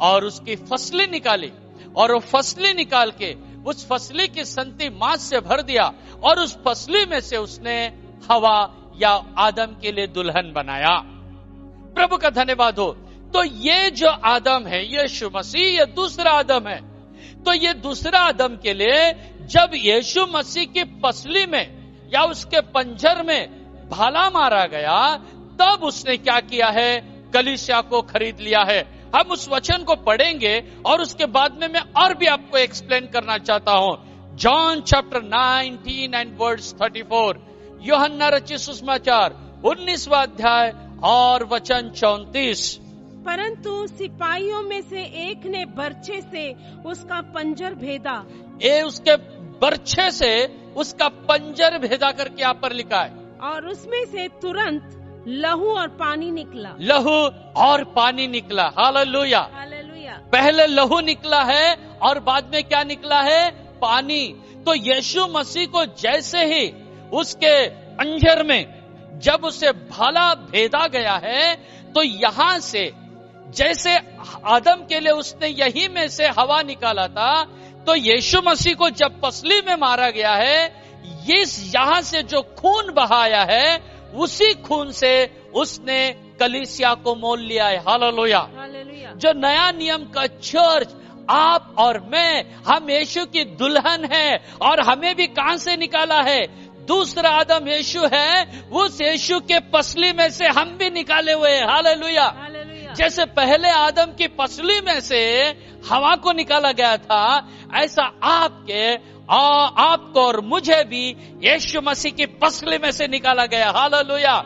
और उसकी फसली निकाली, और वो फसली निकाल के उस फसली की संति मांस से भर दिया, और उस फसली में से उसने हवा या आदम के लिए दुल्हन बनाया। प्रभु का धन्यवाद हो। तो ये जो आदम है, यीशु मसीह, ये दूसरा आदम है। तो ये दूसरा आदम के लिए जब यीशु मसीह की पसली में या उसके पंजर में भाला मारा गया, तब उसने क्या किया है? कलीसिया को खरीद लिया है। हम उस वचन को पढ़ेंगे और उसके बाद में मैं और भी आपको एक्सप्लेन करना चाहता हूं। जॉन चैप्टर 19 एंड वर्ड्स 34, यूहन्ना रचित सुसमाचार 19वां अध्याय और वचन 34। परंतु सिपाहियों में से एक ने बर्छे से उसका पंजर भेदा। ये उसके बर्छे से उसका पंजर भेदा करके यहाँ पर लिखा है, और उसमें से तुरंत लहू और पानी निकला। लहू और पानी निकला। हालेलुया। हालेलुया। पहले लहू निकला है और बाद में क्या निकला है? पानी। तो यीशु मसीह को जैसे ही उसके अंजर में जब उसे भाला भेदा गया है, तो यहां से जैसे आदम के लिए उसने यही में से हवा निकाला था, तो यीशु मसीह को जब पसली में मारा गया है, यहां से जो खून बहाया है, उसी खून से उसने कलीसिया को मोल लिया है। हालेलुया। जो नया नियम का चर्च, आप और मैं, हम यीशु की दुल्हन है, और हमें भी कहां से निकाला है? दूसरा आदम यीशु है, उस यीशु के पसली में से हम भी निकाले हुए हैं। हालेलुया। जैसे पहले आदम की पसली में से हवा को निकाला गया था, ऐसा आपको और मुझे भी यीशु मसीह की पसली में से निकाला गया। हालेलुया।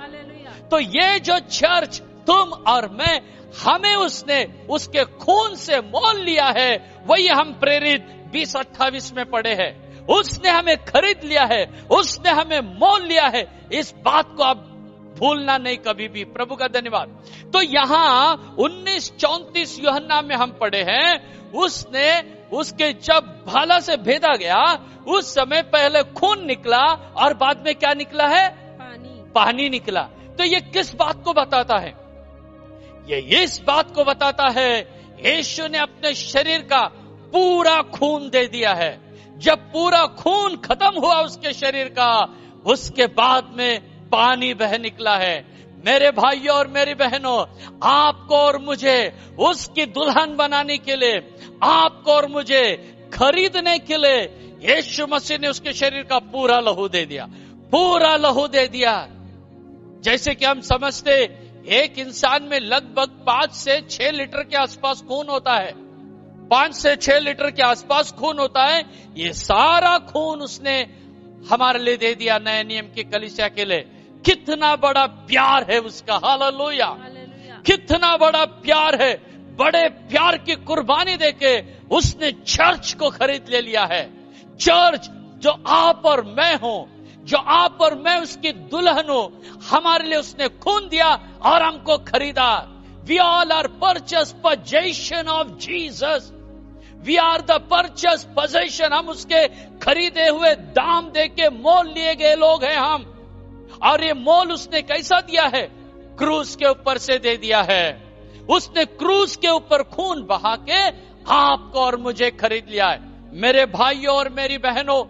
तो ये जो चर्च, तुम और मैं, हमें उसने उसके खून से मोल लिया है। वही हम प्रेरित 20:28 में पढ़े हैं। उसने हमें खरीद लिया है, उसने हमें मोल लिया है। इस बात को आप भूलना नहीं कभी भी। प्रभु का धन्यवाद। तो यहाँ 19:34 यूहन्ना में हम पढ़े हैं, उसने उसके जब भाला से भेदा गया, उस समय पहले खून निकला और बाद में क्या निकला है? पानी निकला। तो ये किस बात को बताता है? ये इस बात को बताता है, यीशु ने अपने शरीर का पूरा खून दे दिया है। जब पूरा खून खत्म हुआ उसके शरीर का, उसके बाद में पानी बह निकला है। मेरे भाइयों और मेरी बहनों, आपको और मुझे उसकी दुल्हन बनाने के लिए, आपको और मुझे खरीदने के लिए यीशु मसीह ने उसके शरीर का पूरा लहू दे दिया। पूरा लहू दे दिया। जैसे कि हम समझते, एक इंसान में लगभग 5 से 6 लीटर के आसपास खून होता है। 5 से 6 लीटर के आसपास खून होता है। ये सारा खून उसने हमारे लिए दे दिया, नए नियम की कलीसिया के लिए। कितना बड़ा प्यार है उसका। हालेलुया। कितना बड़ा प्यार है। बड़े प्यार की कुर्बानी देके उसने चर्च को खरीद ले लिया है। चर्च जो आप और मैं हूं, जो आप और मैं उसकी दुल्हन हो, हमारे लिए उसने खून दिया और हमको खरीदा। We all are purchase possession of Jesus. We are the purchase possession. हम उसके खरीदे हुए, दाम देके मोल लिए गए लोग हैं हम। और ये मोल उसने कैसा दिया है? क्रूस के ऊपर से दे दिया है। उसने क्रूस के ऊपर खून बहा के आपको और मुझे खरीद लिया है। मेरे भाइयों और मेरी बहनों,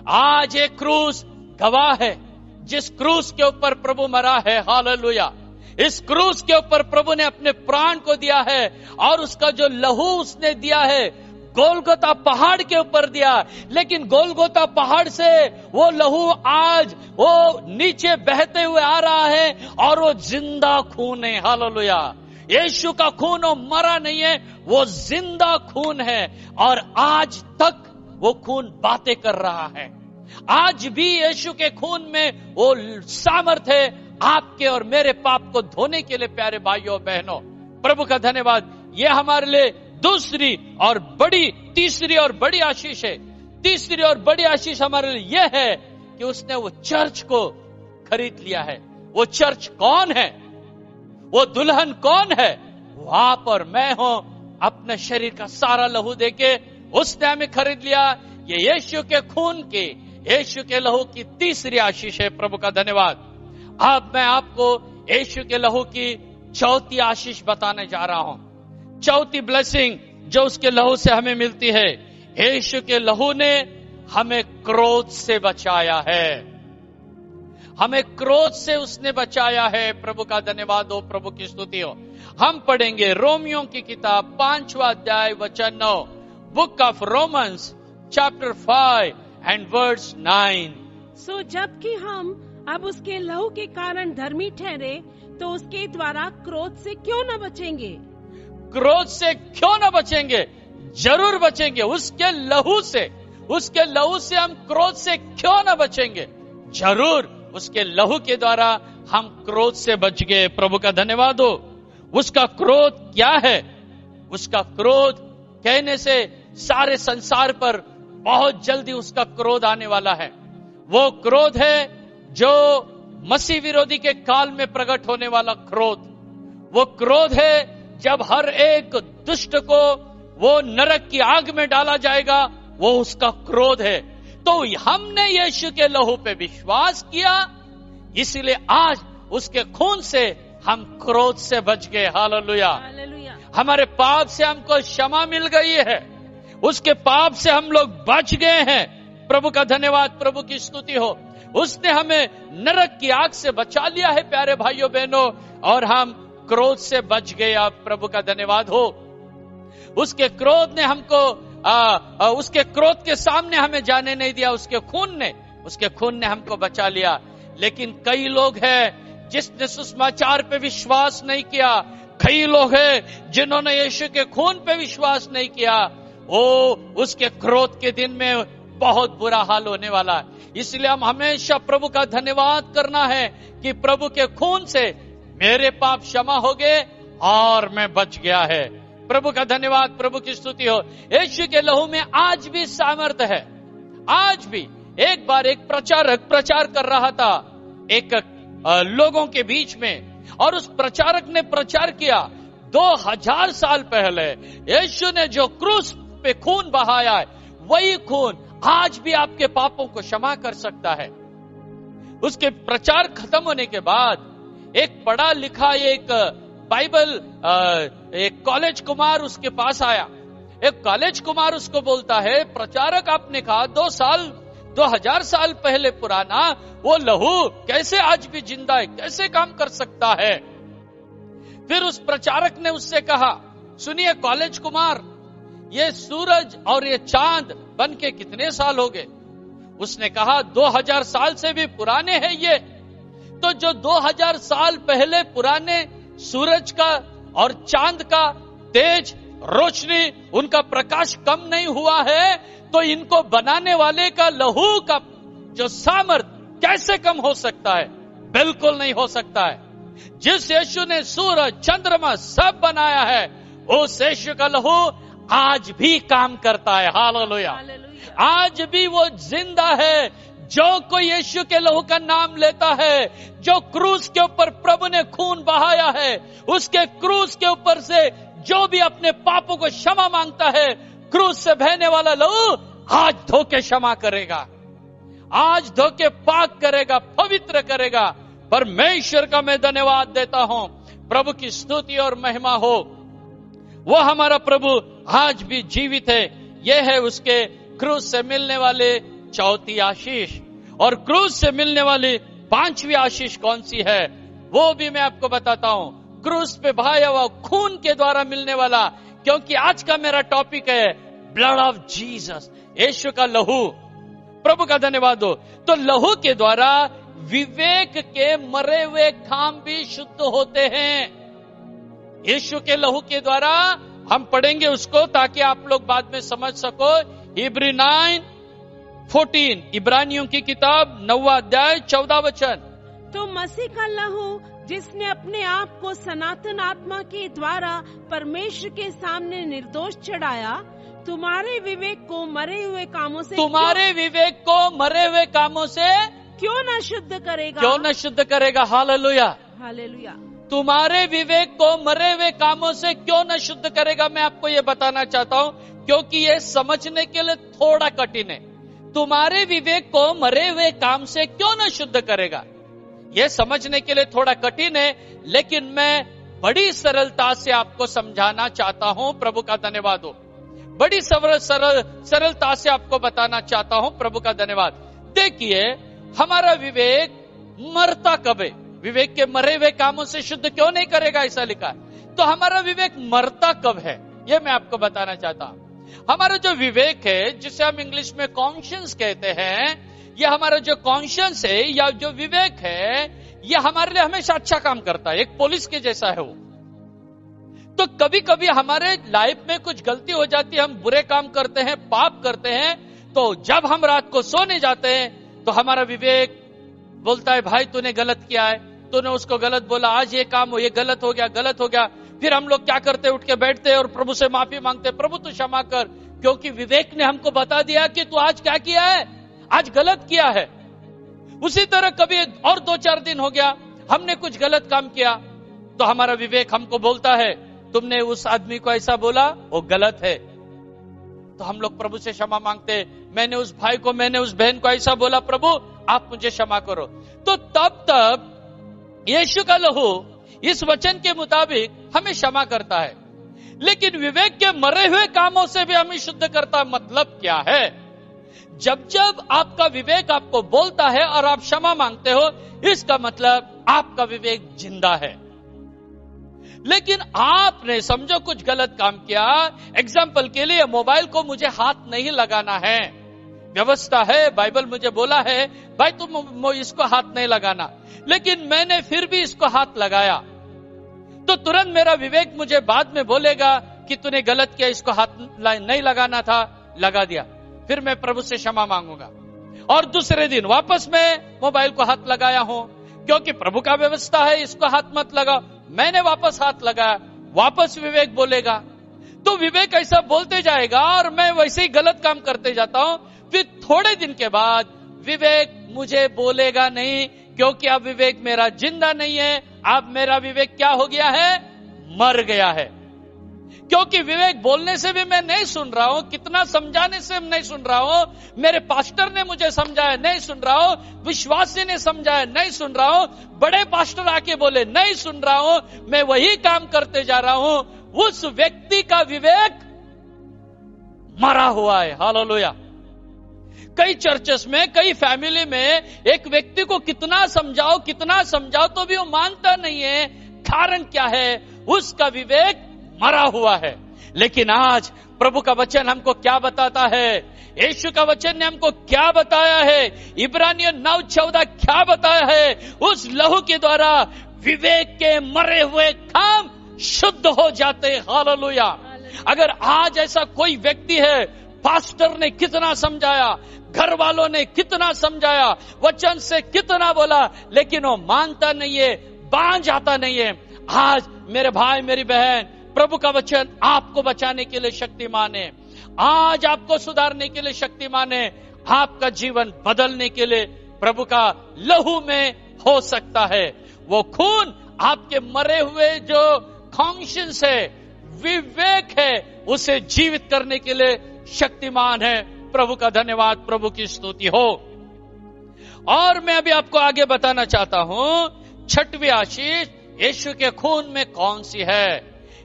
आज एक क्रूस गवाह है, जिस क्रूस के ऊपर प्रभु मरा है। हालेलुया। इस क्रूस के ऊपर प्रभु ने अपने प्राण को दिया है, और उसका जो लहू उसने दिया है, गोलगोता पहाड़ के ऊपर दिया। लेकिन गोलगोता पहाड़ से वो लहू आज वो नीचे बहते हुए आ रहा है, और वो जिंदा खून है। हालेलुया। यीशु का खून वो मरा नहीं है, वो जिंदा खून है, और आज तक वो खून बातें कर रहा है। आज भी यीशु के खून में वो सामर्थ है आपके और मेरे पाप को धोने के लिए। प्यारे भाइयों बहनों, प्रभु का धन्यवाद। ये हमारे लिए दूसरी और बड़ी, तीसरी और बड़ी आशीष है। तीसरी और बड़ी आशीष हमारे लिए यह है कि उसने वो चर्च को खरीद लिया है। वो चर्च कौन है? वो दुल्हन कौन है? वो आप और मैं हूं। अपने शरीर का सारा लहू देके उसने हमें खरीद लिया। ये यीशु के खून की, यीशु के लहू की तीसरी आशीष है। प्रभु का धन्यवाद। अब मैं आपको यीशु के लहू की चौथी आशीष बताने जा रहा हूं। चौथी ब्लेसिंग जो उसके लहू से हमें मिलती है। यीशु के लहू ने हमें क्रोध से बचाया है। हमें क्रोध से उसने बचाया है। प्रभु का धन्यवाद हो, प्रभु की स्तुति हो। हम पढ़ेंगे रोमियो की किताब 5वां अध्याय वचन 9, book of Romans chapter 5 and verse 9। So जबकि हम अब उसके लहू के कारण धर्मी ठहरे, तो उसके द्वारा क्रोध से क्यों न बचेंगे? क्रोध से क्यों न बचेंगे? जरूर बचेंगे। उसके लहू से, उसके लहू से हम क्रोध से क्यों न बचेंगे? जरूर उसके लहू के द्वारा हम क्रोध से बच गए। प्रभु का धन्यवाद हो। उसका क्रोध क्या है? उसका क्रोध कहने से सारे संसार पर बहुत जल्दी उसका क्रोध आने वाला है। वो क्रोध है जो मसीह विरोधी के काल में प्रकट होने वाला क्रोध। वो क्रोध है जब हर एक दुष्ट को वो नरक की आग में डाला जाएगा, वो उसका क्रोध है। तो हमने यीशु के लहू पे विश्वास किया, इसीलिए आज उसके खून से हम क्रोध से बच गए। हालेलुया। हालेलुया। हमारे पाप से हमको क्षमा मिल गई है, उसके पाप से हम लोग बच गए हैं। प्रभु का धन्यवाद, प्रभु की स्तुति हो। उसने हमें नरक की आग से बचा लिया है प्यारे भाइयों बहनों, और हम क्रोध से बच गए। आप प्रभु का धन्यवाद हो। उसके क्रोध ने हमको उसके क्रोध के सामने हमें जाने नहीं दिया। उसके खून ने हमको बचा लिया। लेकिन कई लोग हैं जिसने सुसमाचार पे विश्वास नहीं किया, कई लोग हैं जिन्होंने यीशु के खून पे विश्वास नहीं किया। वो उसके क्रोध के दिन में बहुत बुरा हाल होने वाला है। इसलिए हम हमेशा प्रभु का धन्यवाद करना है कि प्रभु के खून से मेरे पाप क्षमा हो गए और मैं बच गया है। प्रभु का धन्यवाद, प्रभु की स्तुति हो। यीशु के लहू में आज भी सामर्थ्य है। आज भी एक बार एक प्रचारक प्रचार कर रहा था एक लोगों के बीच में, और उस प्रचारक ने प्रचार किया 2000 साल पहले यीशु ने जो क्रूस पे खून बहाया है, वही खून आज भी आपके पापों को क्षमा कर सकता है। उसके प्रचार खत्म होने के बाद एक पढ़ा लिखा एक बाइबल एक कॉलेज कुमार उसके पास आया। एक कॉलेज कुमार उसको बोलता है, प्रचारक आपने कहा 2000 साल पहले पुराना वो लहू कैसे आज भी जिंदा है, कैसे काम कर सकता है? फिर उस प्रचारक ने उससे कहा, सुनिए कॉलेज कुमार, ये सूरज और ये चांद बन के कितने साल हो गए? उसने कहा 2000 साल से भी पुराने हैं ये। तो जो 2000 साल पहले पुराने सूरज का और चांद का तेज रोशनी, उनका प्रकाश कम नहीं हुआ है, तो इनको बनाने वाले का लहू का जो सामर्थ्य कैसे कम हो सकता है? बिल्कुल नहीं हो सकता है। जिस यीशु ने सूरज, चंद्रमा सब बनाया है, उस यीशु का लहू आज भी काम करता है। हालेलुया। आज भी वो जिंदा है। जो कोई यीशु के लहू का नाम लेता है, जो क्रूस के ऊपर प्रभु ने खून बहाया है, उसके क्रूस के ऊपर से जो भी अपने पापों को क्षमा मांगता है, क्रूस से बहने वाला लहू आज धोके क्षमा करेगा, आज धोके पाक करेगा, पवित्र करेगा। परमेश्वर का मैं धन्यवाद देता हूं। प्रभु की स्तुति और महिमा हो। वो हमारा प्रभु आज भी जीवित है। यह है उसके क्रूस से मिलने वाले चौथी आशीष। और क्रूस से मिलने वाली 5वीं आशीष कौन सी है, वो भी मैं आपको बताता हूं। क्रूस पे बहाया हुआ खून के द्वारा मिलने वाला, क्योंकि आज का मेरा टॉपिक है ब्लड ऑफ जीसस, यीशु का लहू। प्रभु का धन्यवाद हो। तो लहू के द्वारा विवेक के मरे हुए काम भी शुद्ध होते हैं। यीशु के लहू के द्वारा हम पढ़ेंगे उसको ताकि आप लोग बाद में समझ सको। इब्री 9:14, इब्रानियों की किताब 9वां अध्याय 14 वचन। तो मसीह का लहू जिसने अपने आप को सनातन आत्मा के द्वारा परमेश्वर के सामने निर्दोष चढ़ाया, तुम्हारे विवेक को मरे हुए कामों से क्यों न शुद्ध करेगा। Hallelujah, hallelujah. तुम्हारे विवेक को मरे हुए कामों से क्यों न शुद्ध करेगा। मैं आपको ये बताना चाहता हूं, क्योंकि ये समझने के लिए थोड़ा कठिन है। तुम्हारे विवेक को मरे हुए काम से क्यों न शुद्ध करेगा, ये समझने के लिए थोड़ा कठिन है, लेकिन मैं बड़ी सरलता से आपको समझाना चाहता हूं। प्रभु का धन्यवाद हो। बड़ी सरलता से आपको बताना चाहता हूं। प्रभु का धन्यवाद। देखिए, हमारा विवेक मरता कब है? विवेक के मरे हुए कामों से शुद्ध क्यों नहीं करेगा, ऐसा लिखा है। तो हमारा विवेक मरता कब है, ये मैं आपको बताना चाहता हूं। हमारा जो विवेक है, जिसे हम इंग्लिश में कॉन्शियंस कहते हैं, ये हमारा जो कॉन्शियंस है या जो विवेक है, ये हमारे लिए हमेशा अच्छा काम करता है। एक पुलिस के जैसा है वो। तो कभी कभी हमारे लाइफ में कुछ गलती हो जाती है, हम बुरे काम करते हैं, पाप करते हैं। तो जब हम रात को सोने जाते हैं तो हमारा विवेक बोलता है, भाई तूने गलत किया है, तूने उसको गलत बोला, आज ये काम हो, ये गलत हो गया। फिर हम लोग क्या करते, उठ के बैठते और प्रभु से माफी मांगते, प्रभु तू क्षमा कर, क्योंकि विवेक ने हमको बता दिया कि तू आज क्या किया है, आज गलत किया है। उसी तरह कभी और 2-4 दिन हो गया, हमने कुछ गलत काम किया, तो हमारा विवेक हमको बोलता है, तुमने उस आदमी को ऐसा बोला, वो गलत है। तो हम लोग प्रभु से क्षमा मांगते, मैंने उस भाई को, मैंने उस बहन को ऐसा बोला, प्रभु आप मुझे क्षमा करो। तो तब यीशु का लहू इस वचन के मुताबिक हमें क्षमा करता है, लेकिन विवेक के मरे हुए कामों से भी हमें शुद्ध करता है। मतलब क्या है? जब जब आपका विवेक आपको बोलता है और आप क्षमा मांगते हो, इसका मतलब आपका विवेक जिंदा है। लेकिन आपने समझो कुछ गलत काम किया, एग्जाम्पल के लिए मोबाइल को मुझे हाथ नहीं लगाना है, व्यवस्था है, बाइबल मुझे बोला है भाई तुम इसको हाथ नहीं लगाना, लेकिन मैंने फिर भी इसको हाथ लगाया, तो तुरंत मेरा विवेक मुझे बाद में बोलेगा कि तूने गलत किया, इसको हाथ नहीं लगाना था, लगा दिया। फिर मैं प्रभु से क्षमा मांगूंगा और दूसरे दिन वापस मैं मोबाइल को हाथ लगाया हूं, क्योंकि प्रभु का व्यवस्था है इसको हाथ मत लगाओ, मैंने वापस हाथ लगाया, वापस विवेक बोलेगा। तो विवेक ऐसा बोलते जाएगा और मैं वैसे ही गलत काम करते जाता हूं। फिर थोड़े दिन के बाद विवेक मुझे बोलेगा नहीं, क्योंकि अब विवेक मेरा जिंदा नहीं है, अब मेरा विवेक क्या हो गया है? मर गया है। क्योंकि विवेक बोलने से भी मैं नहीं सुन रहा हूं, कितना समझाने से नहीं सुन रहा हूं, मेरे पास्टर ने मुझे समझाया नहीं सुन रहा हूं, विश्वासी ने समझाया नहीं सुन रहा हूं, बड़े पास्टर आके बोले नहीं सुन रहा हूं, मैं वही काम करते जा रहा हूं। उस व्यक्ति का विवेक मरा हुआ है। हालेलुया। कई चर्चेस में, कई फैमिली में एक व्यक्ति को कितना समझाओ तो भी वो मानता नहीं है। कारण क्या है? उसका विवेक मरा हुआ है। लेकिन आज प्रभु का वचन हमको क्या बताता है? यीशु का वचन ने हमको क्या बताया है? इब्रानियों 9:14 क्या बताया है? उस लहू के द्वारा विवेक के मरे हुए काम शुद्ध हो जाते। हालेलुया। अगर आज ऐसा कोई व्यक्ति है, पास्टर ने कितना समझाया, घर वालों ने कितना समझाया, वचन से कितना बोला, लेकिन वो मानता नहीं है, बांझ आता नहीं है। आज मेरे भाई मेरी बहन, प्रभु का वचन आपको बचाने के लिए शक्तिमान है, आज आपको सुधारने के लिए शक्तिमान है, आपका जीवन बदलने के लिए प्रभु का लहू में हो सकता है। वो खून आपके मरे हुए जो कॉन्शियस है, विवेक है, उसे जीवित करने के लिए शक्तिमान है। प्रभु का धन्यवाद, प्रभु की स्तुति हो। और मैं अभी आपको आगे बताना चाहता हूं, छठवीं आशीष यीशु के खून में कौन सी है।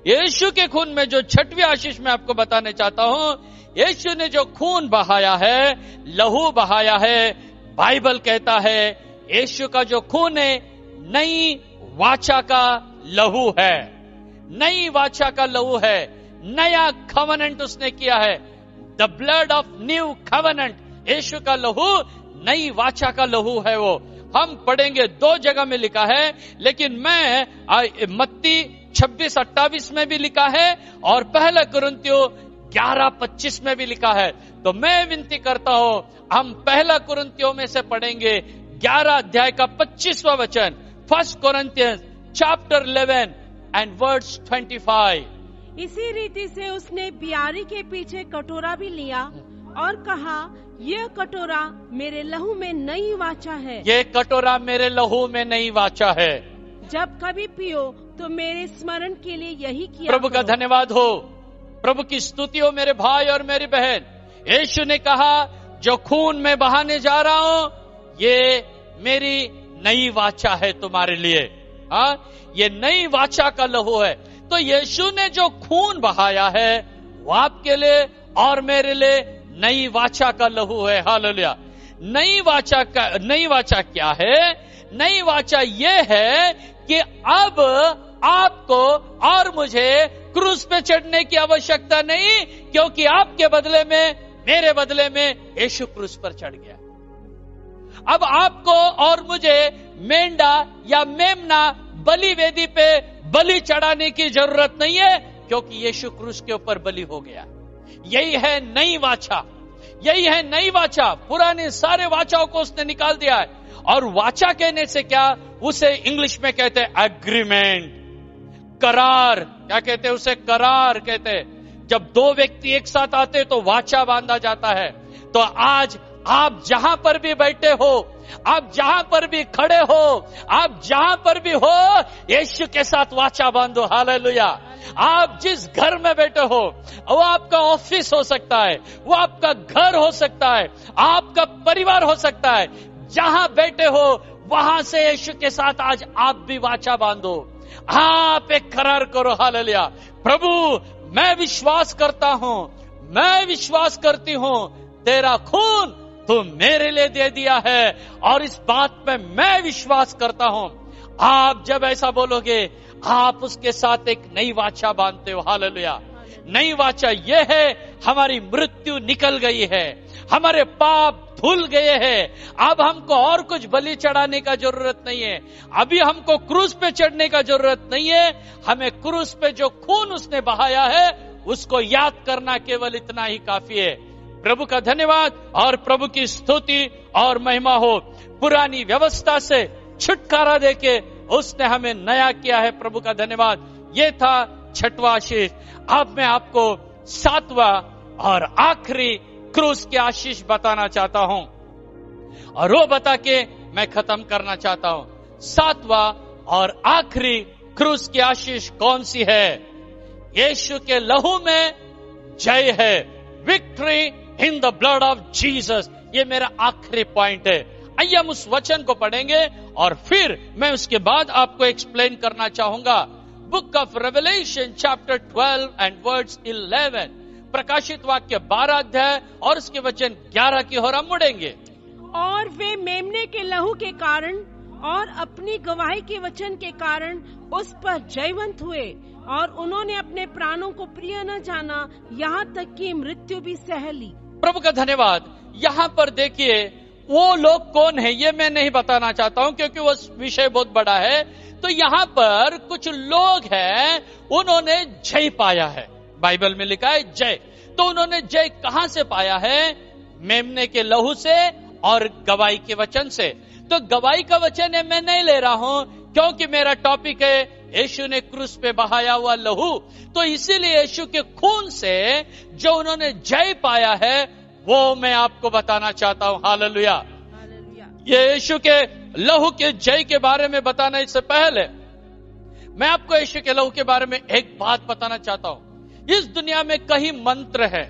यीशु के खून में जो छठवीं आशीष मैं आपको बताने चाहता हूं, यीशु ने जो खून बहाया है, लहू बहाया है, बाइबल कहता है यीशु का जो खून है नई वाचा का लहू है, नई वाचा का लहू है, नया कवनेंट उसने किया है। The blood of new covenant, Yeshu का लहू नई वाचा का लहू है। वो हम पढ़ेंगे, 2 जगह में लिखा है, लेकिन मैं मत्ती 26-28 में भी लिखा है और 1 कुरिन्थियों 11-25 में भी लिखा है। तो मैं विनती करता हूं, हम 1 कुरिन्थियों में से पढ़ेंगे 11 अध्याय का 25वां वचन, 1 Corinthians chapter 11 and verse 25। इसी रीति से उसने बियारी के पीछे कटोरा भी लिया और कहा, यह कटोरा मेरे लहू में नई वाचा है। ये कटोरा मेरे लहू में नई वाचा है। जब कभी पियो तो मेरे स्मरण के लिए यही किया। प्रभु का धन्यवाद हो, प्रभु की स्तुति हो मेरे भाई और मेरी बहन। यीशु ने कहा, जो खून में बहाने जा रहा हूं, ये मेरी नई वाचा है तुम्हारे लिए। हाँ, ये नई वाचा का लहू है। तो यीशु ने जो खून बहाया है वो आपके लिए और मेरे लिए नई वाचा का लहू है। हालेलुया। नई वाचा क्या है? नई वाचा ये है कि अब आपको और मुझे क्रूस पे चढ़ने की आवश्यकता नहीं, क्योंकि आपके बदले में, मेरे बदले में यीशु क्रूस पर चढ़ गया। अब आपको और मुझे मेंढा या मेमना बलि वेदी पे बलि चढ़ाने की जरूरत नहीं है, क्योंकि यीशु क्रूस के ऊपर बलि हो गया। यही है नई वाचा, यही है नई वाचा। पुराने सारे वाचाओं को उसने निकाल दिया है। और वाचा कहने से क्या, उसे इंग्लिश में कहते हैं एग्रीमेंट, करार। क्या कहते हैं उसे? करार कहते हैं। जब 2 व्यक्ति एक साथ आते तो वाचा बांधा जाता है। तो आज आप जहां पर भी बैठे हो, आप जहां पर भी खड़े हो, आप जहां पर भी हो, यीशु के साथ वाचा बांधो। हालेलुया। आप जिस घर में बैठे हो, वो आपका ऑफिस हो सकता है, वो आपका घर हो सकता है, आपका परिवार हो सकता है, जहां बैठे हो वहां से यीशु के साथ आज आप भी वाचा बांधो। आप एक करार करो। हालेलुया। प्रभु, मैं विश्वास करता हूं, मैं विश्वास करती हूं, तेरा खून तू मेरे लिए दे दिया है और इस बात पे मैं विश्वास करता हूं। आप जब ऐसा बोलोगे, आप उसके साथ एक नई वाचा बांधते हो। हालेलुया। नई वाचा यह है, हमारी मृत्यु निकल गई है, हमारे पाप धुल गए हैं। अब हमको और कुछ बलि चढ़ाने का जरूरत नहीं है, अभी हमको क्रूस पे चढ़ने का जरूरत नहीं है। हमें क्रूस पे जो खून उसने बहाया है उसको याद करना केवल इतना ही काफी है। प्रभु का धन्यवाद और प्रभु की स्तुति और महिमा हो। पुरानी व्यवस्था से छुटकारा देके उसने हमें नया किया है। प्रभु का धन्यवाद। ये था छठवां आशीष। अब मैं आपको सातवां और आखिरी क्रूस की आशीष बताना चाहता हूं और वो बता के मैं खत्म करना चाहता हूं। सातवां और आखिरी क्रूस की आशीष कौन सी है? यीशु के लहू में जय है। Victory in the blood of Jesus. ये मेरा आखिरी पॉइंट है। आइए हम उस वचन को पढ़ेंगे और फिर मैं उसके बाद आपको एक्सप्लेन करना चाहूंगा। Book of revelation chapter 12 and words 11। प्रकाशित वाक्य 12 अध्याय और उसके वचन 11 की ओर हम मुड़ेंगे। और वे मेमने के लहू के कारण और अपनी गवाही के वचन के कारण उस पर जयवंत हुए और उन्होंने अपने प्राणों को प्रिय न जाना, यहाँ तक कि मृत्यु भी सह ली। प्रभु का धन्यवाद। यहाँ पर देखिए वो लोग कौन है ये मैं नहीं बताना चाहता हूँ क्योंकि वो विषय बहुत बड़ा है। तो यहाँ पर कुछ लोग हैं, उन्होंने जय पाया है। बाइबल में लिखा है जय। तो उन्होंने जय कहां से पाया है? मेमने के लहू से और गवाही के वचन से। तो गवाही का वचन है मैं नहीं ले रहा हूं क्योंकि मेरा टॉपिक है यीशु ने क्रूस पे बहाया हुआ लहू। तो इसीलिए यीशु के खून से जो उन्होंने जय पाया है वो मैं आपको बताना चाहता हूं। हालेलुया। ये यीशु के लहू के जय के बारे में बताने से पहले मैं आपको यीशु के लहू के बारे में एक बात बताना चाहता हूं। इस दुनिया में कई मंत्र है,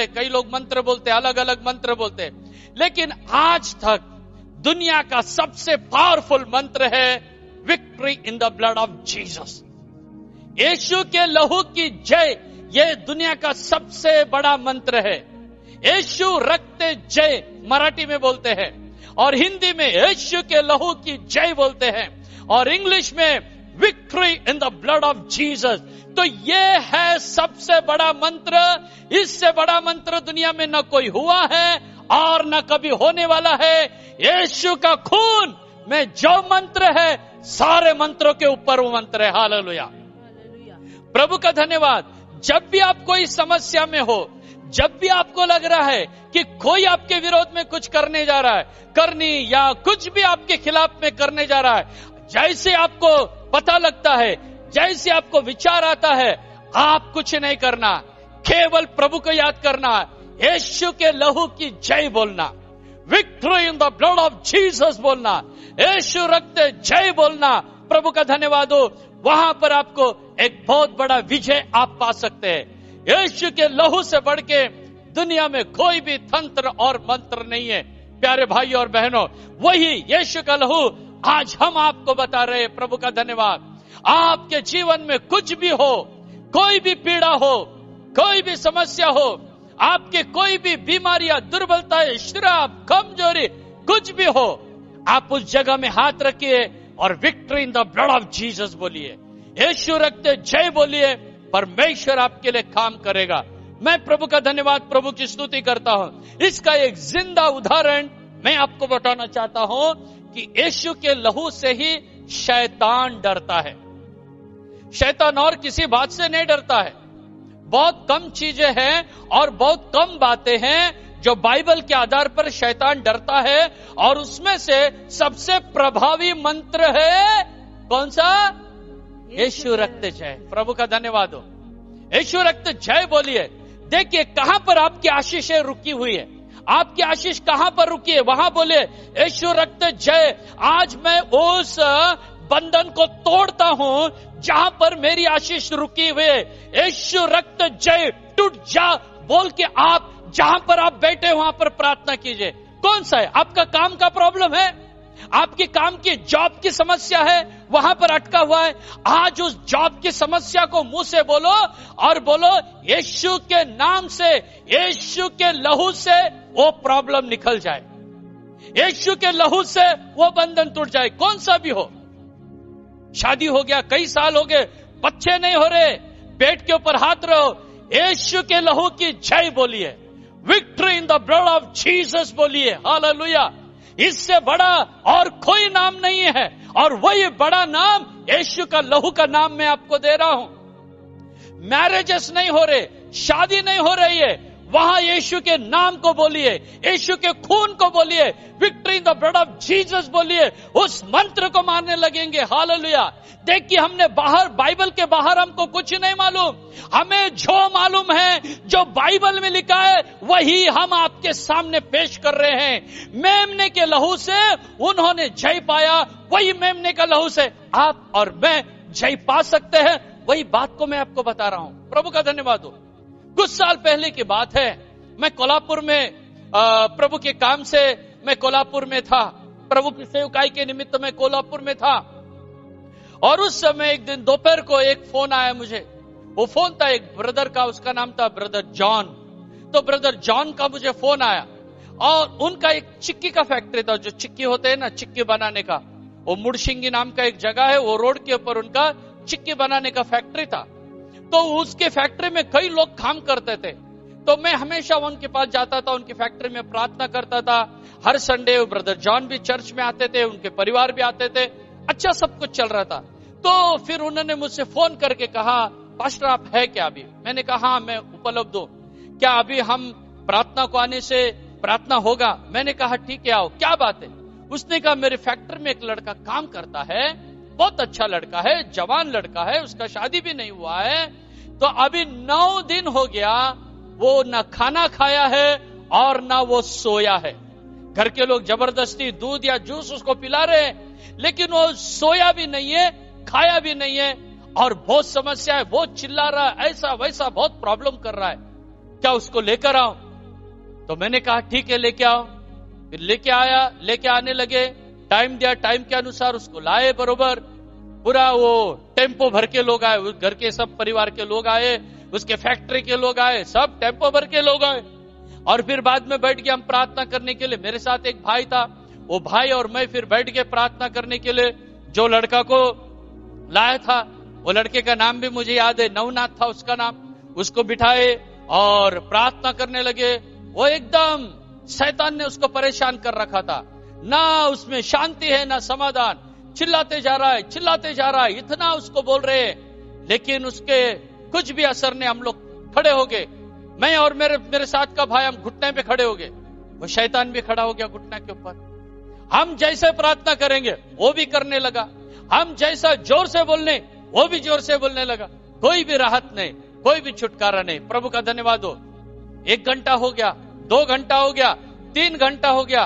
कई लोग मंत्र बोलते हैं, अलग अलग मंत्र बोलते हैं, लेकिन आज तक दुनिया का सबसे पावरफुल मंत्र है victory in the blood of Jesus. Yeshu के लहू की जय, ये दुनिया का सबसे बड़ा मंत्र है। यीशु रक्त जय मराठी में बोलते हैं और हिंदी में यीशु के लहू की जय बोलते हैं और इंग्लिश में victory in the blood of Jesus. तो ये है सबसे बड़ा मंत्र। इससे बड़ा मंत्र दुनिया में न कोई हुआ है और न कभी होने वाला है। यीशु का खून में जो मंत्र है सारे मंत्रों के ऊपर वो मंत्र है। हालेलुया। प्रभु का धन्यवाद। जब भी आप कोई समस्या में हो, जब भी आपको लग रहा है कि कोई आपके विरोध में कुछ करने जा रहा है, करनी या कुछ भी आपके खिलाफ में करने जा रहा है, जैसे आपको पता लगता है, जैसे आपको विचार आता है, आप कुछ नहीं करना, केवल प्रभु को याद करना, यीशु के लहू की जय बोलना, victory in the blood of Jesus बोलना, यीशु रक्त जय बोलना। प्रभु का धन्यवाद हो। वहां पर आपको एक बहुत बड़ा विजय आप पा सकते हैं। यीशु के लहू से बढ़ के दुनिया में कोई भी तंत्र और मंत्र नहीं है। प्यारे भाई और बहनों, वही यीशु का लहू आज हम आपको बता रहे हैं। प्रभु का धन्यवाद। आपके जीवन में कुछ भी हो, कोई भी पीड़ा हो, कोई भी समस्या हो, आपके कोई भी बीमारियां, दुर्बलताएं, श्राप, कमजोरी कुछ भी हो, आप उस जगह में हाथ रखिए और victory in the blood of Jesus बोलिए, यीशु रक्त जय बोलिए। परमेश्वर आपके लिए काम करेगा। मैं प्रभु का धन्यवाद, प्रभु की स्तुति करता हूं। इसका एक जिंदा उदाहरण मैं आपको बताना चाहता हूं कि यीशु के लहू से ही शैतान डरता है। शैतान और किसी बात से नहीं डरता है। बहुत कम चीजें हैं और बहुत कम बातें हैं जो बाइबल के आधार पर शैतान डरता है और उसमें से सबसे प्रभावी मंत्र है कौन सा? यीशु रक्त जय। प्रभु का धन्यवाद हो। यीशु रक्त जय बोलिए। देखिए कहां पर आपकी आशीषें रुकी हुई है। आपकी आशीष कहां पर रुकी है? वहां बोले यीशु रक्त जय, आज मैं उस बंधन को तोड़ता हूं जहां पर मेरी आशीष रुकी हुई है। यीशु रक्त जय, टूट जा बोल के आप जहां पर आप बैठे वहां पर प्रार्थना कीजिए। कौन सा है? आपका काम का प्रॉब्लम है, आपके काम की जॉब की समस्या है, वहां पर अटका हुआ है। आज उस जॉब की समस्या को मुंह से बोलो और बोलो यीशु के नाम से, यीशु के लहू से वो प्रॉब्लम निकल जाए, यीशु के लहू से वो बंधन टूट जाए। कौन सा भी हो, शादी हो गया, कई साल हो गए, बच्चे नहीं हो रहे, पेट के ऊपर हाथ रहो, यीशु के लहू की जय बोलिए, victory in the blood of Jesus बोलिए, हालेलुया। इससे बड़ा और कोई नाम नहीं है, और वही बड़ा नाम यीशु का लहू का नाम मैं आपको दे रहा हूं। मैरिजेस नहीं हो रहे, शादी नहीं हो रही है, वहां यीशु के नाम को बोलिए, यीशु के खून को बोलिए, victory in the blood of Jesus बोलिए, उस मंत्र को मानने लगेंगे, हालेलुया। देखिए, हमने बाहर, बाइबल के बाहर हमको कुछ नहीं मालूम, हमें जो मालूम है, जो बाइबल में लिखा है, वही हम आपके सामने पेश कर रहे हैं। मेमने के लहू से उन्होंने जय पाया, वही मेमने का लहू से आप और मैं जय पा सकते हैं। वही बात को मैं आपको बता रहा हूं। प्रभु का धन्यवाद हो। कुछ साल पहले की बात है, मैं कोल्हापुर में प्रभु के काम से मैं कोल्हापुर में था, प्रभु की सेवकाई के निमित्त मैं कोल्हापुर में था। और उस समय एक दिन दोपहर को एक फोन आया मुझे। वो फोन था एक ब्रदर का, उसका नाम था ब्रदर जॉन। तो ब्रदर जॉन का मुझे फोन आया, और उनका एक चिक्की का फैक्ट्री था, जो चिक्की होते हैं ना, चिक्की बनाने का, वो मुड़शिंगी नाम का एक जगह है, वो रोड के ऊपर उनका चिक्की बनाने का फैक्ट्री था। तो उसके फैक्ट्री में कई लोग काम करते थे, तो मैं हमेशा उनके पास जाता था, उनकी फैक्ट्री में प्रार्थना करता था। हर संडे ब्रदर जॉन भी चर्च में आते थे, उनके परिवार भी आते थे, अच्छा सब कुछ चल रहा था। तो फिर उन्होंने मुझसे फोन करके कहा, पास्टर आप है क्या अभी? मैंने कहा हाँ मैं उपलब्ध हूं, क्या अभी हम प्रार्थना को आने से प्रार्थना होगा? मैंने कहा ठीक है आओ। क्या बात है? उसने कहा मेरे फैक्ट्री में एक लड़का काम करता है, बहुत अच्छा लड़का है, जवान लड़का है, उसका शादी भी नहीं हुआ है, तो अभी 9 दिन हो गया वो ना खाना खाया है और ना वो सोया है। घर के लोग जबरदस्ती दूध या जूस उसको पिला रहे हैं, लेकिन वो सोया भी नहीं है, खाया भी नहीं है, और बहुत समस्या है, बहुत चिल्ला रहा है, ऐसा वैसा बहुत प्रॉब्लम कर रहा है, क्या उसको लेकर आओ? तो मैंने कहा ठीक है लेके आओ। फिर लेके आया, लेके आने लगे, टाइम दिया, टाइम के अनुसार उसको लाए, बरोबर पूरा वो टेम्पो भर के लोग आए, घर के सब परिवार के लोग आए, उसके फैक्ट्री के लोग आए, सब टेम्पो भर के लोग आए। और फिर बाद में बैठ गए हम प्रार्थना करने के लिए। मेरे साथ एक भाई था, वो भाई और मैं फिर बैठ गए प्रार्थना करने के लिए। जो लड़का को लाया था, वो लड़के का नाम भी मुझे याद है, नवनाथ था उसका नाम, उसको बिठाए और प्रार्थना करने लगे। वो एकदम शैतान ने उसको परेशान कर रखा था, ना उसमें शांति है ना समाधान, चिल्लाते जा रहा है, चिल्लाते जा रहा है, इतना उसको बोल रहे हैं, लेकिन उसके कुछ भी असर नहीं। हम लोग खड़े हो गए, मैं और मेरे साथ का भाई, हम घुटने पे खड़े हो गए, वो शैतान भी खड़ा हो गया घुटने के ऊपर। हम जैसे प्रार्थना करेंगे वो भी करने लगा, हम जैसा जोर से बोलने वो भी जोर से बोलने लगा। कोई भी राहत नहीं, कोई भी छुटकारा नहीं। प्रभु का धन्यवाद हो। 1 घंटा हो गया, 2 घंटा हो गया, 3 घंटा हो गया,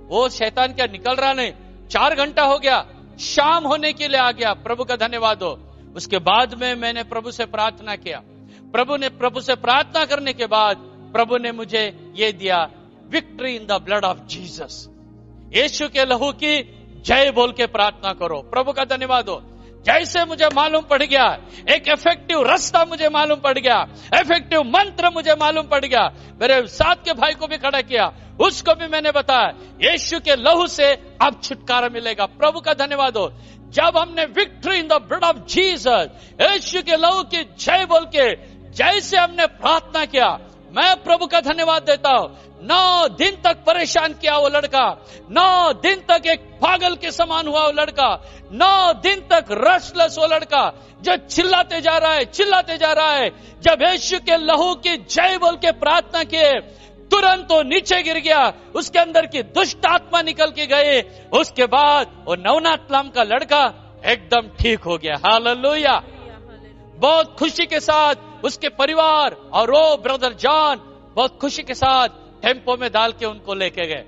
वो शैतान क्या निकल रहा नहीं। 4 घंटा हो गया, शाम होने के लिए आ गया। प्रभु का धन्यवाद हो। उसके बाद में मैंने प्रभु से प्रार्थना किया। प्रभु से प्रार्थना करने के बाद प्रभु ने मुझे ये दिया, victory in the blood of Jesus. Yeshu के लहू की जय बोल के प्रार्थना करो। प्रभु का धन्यवाद हो। जैसे मुझे मालूम पड़ गया, एक इफेक्टिव रास्ता मुझे मालूम पड़ गया, इफेक्टिव मंत्र मुझे मालूम पड़ गया। मेरे साथ के भाई को भी खड़ा किया, उसको भी मैंने बताया, यीशु के लहू से अब छुटकारा मिलेगा। प्रभु का धन्यवाद हो। जब हमने victory in the blood of Jesus, Yeshu के लहू की जय बोल के जैसे हमने प्रार्थना किया, मैं प्रभु का धन्यवाद देता हूं। 9 दिन तक परेशान किया वो लड़का, 9 दिन तक एक पागल के समान हुआ वो लड़का, 9 दिन तक रेस्टलेस वो लड़का, जो चिल्लाते जा रहा है, चिल्लाते जा रहा है। जब यीशु के लहू की जय बोल के प्रार्थना किए, तुरंत वो नीचे गिर गया, उसके अंदर की दुष्ट आत्मा निकल के गए। उसके बाद वो नवनाथ नाम का लड़का एकदम ठीक हो गया। हालेलुया। बहुत खुशी के साथ उसके परिवार और वो ब्रदर जॉन बहुत खुशी के साथ टेम्पो में डाल के उनको लेके गए।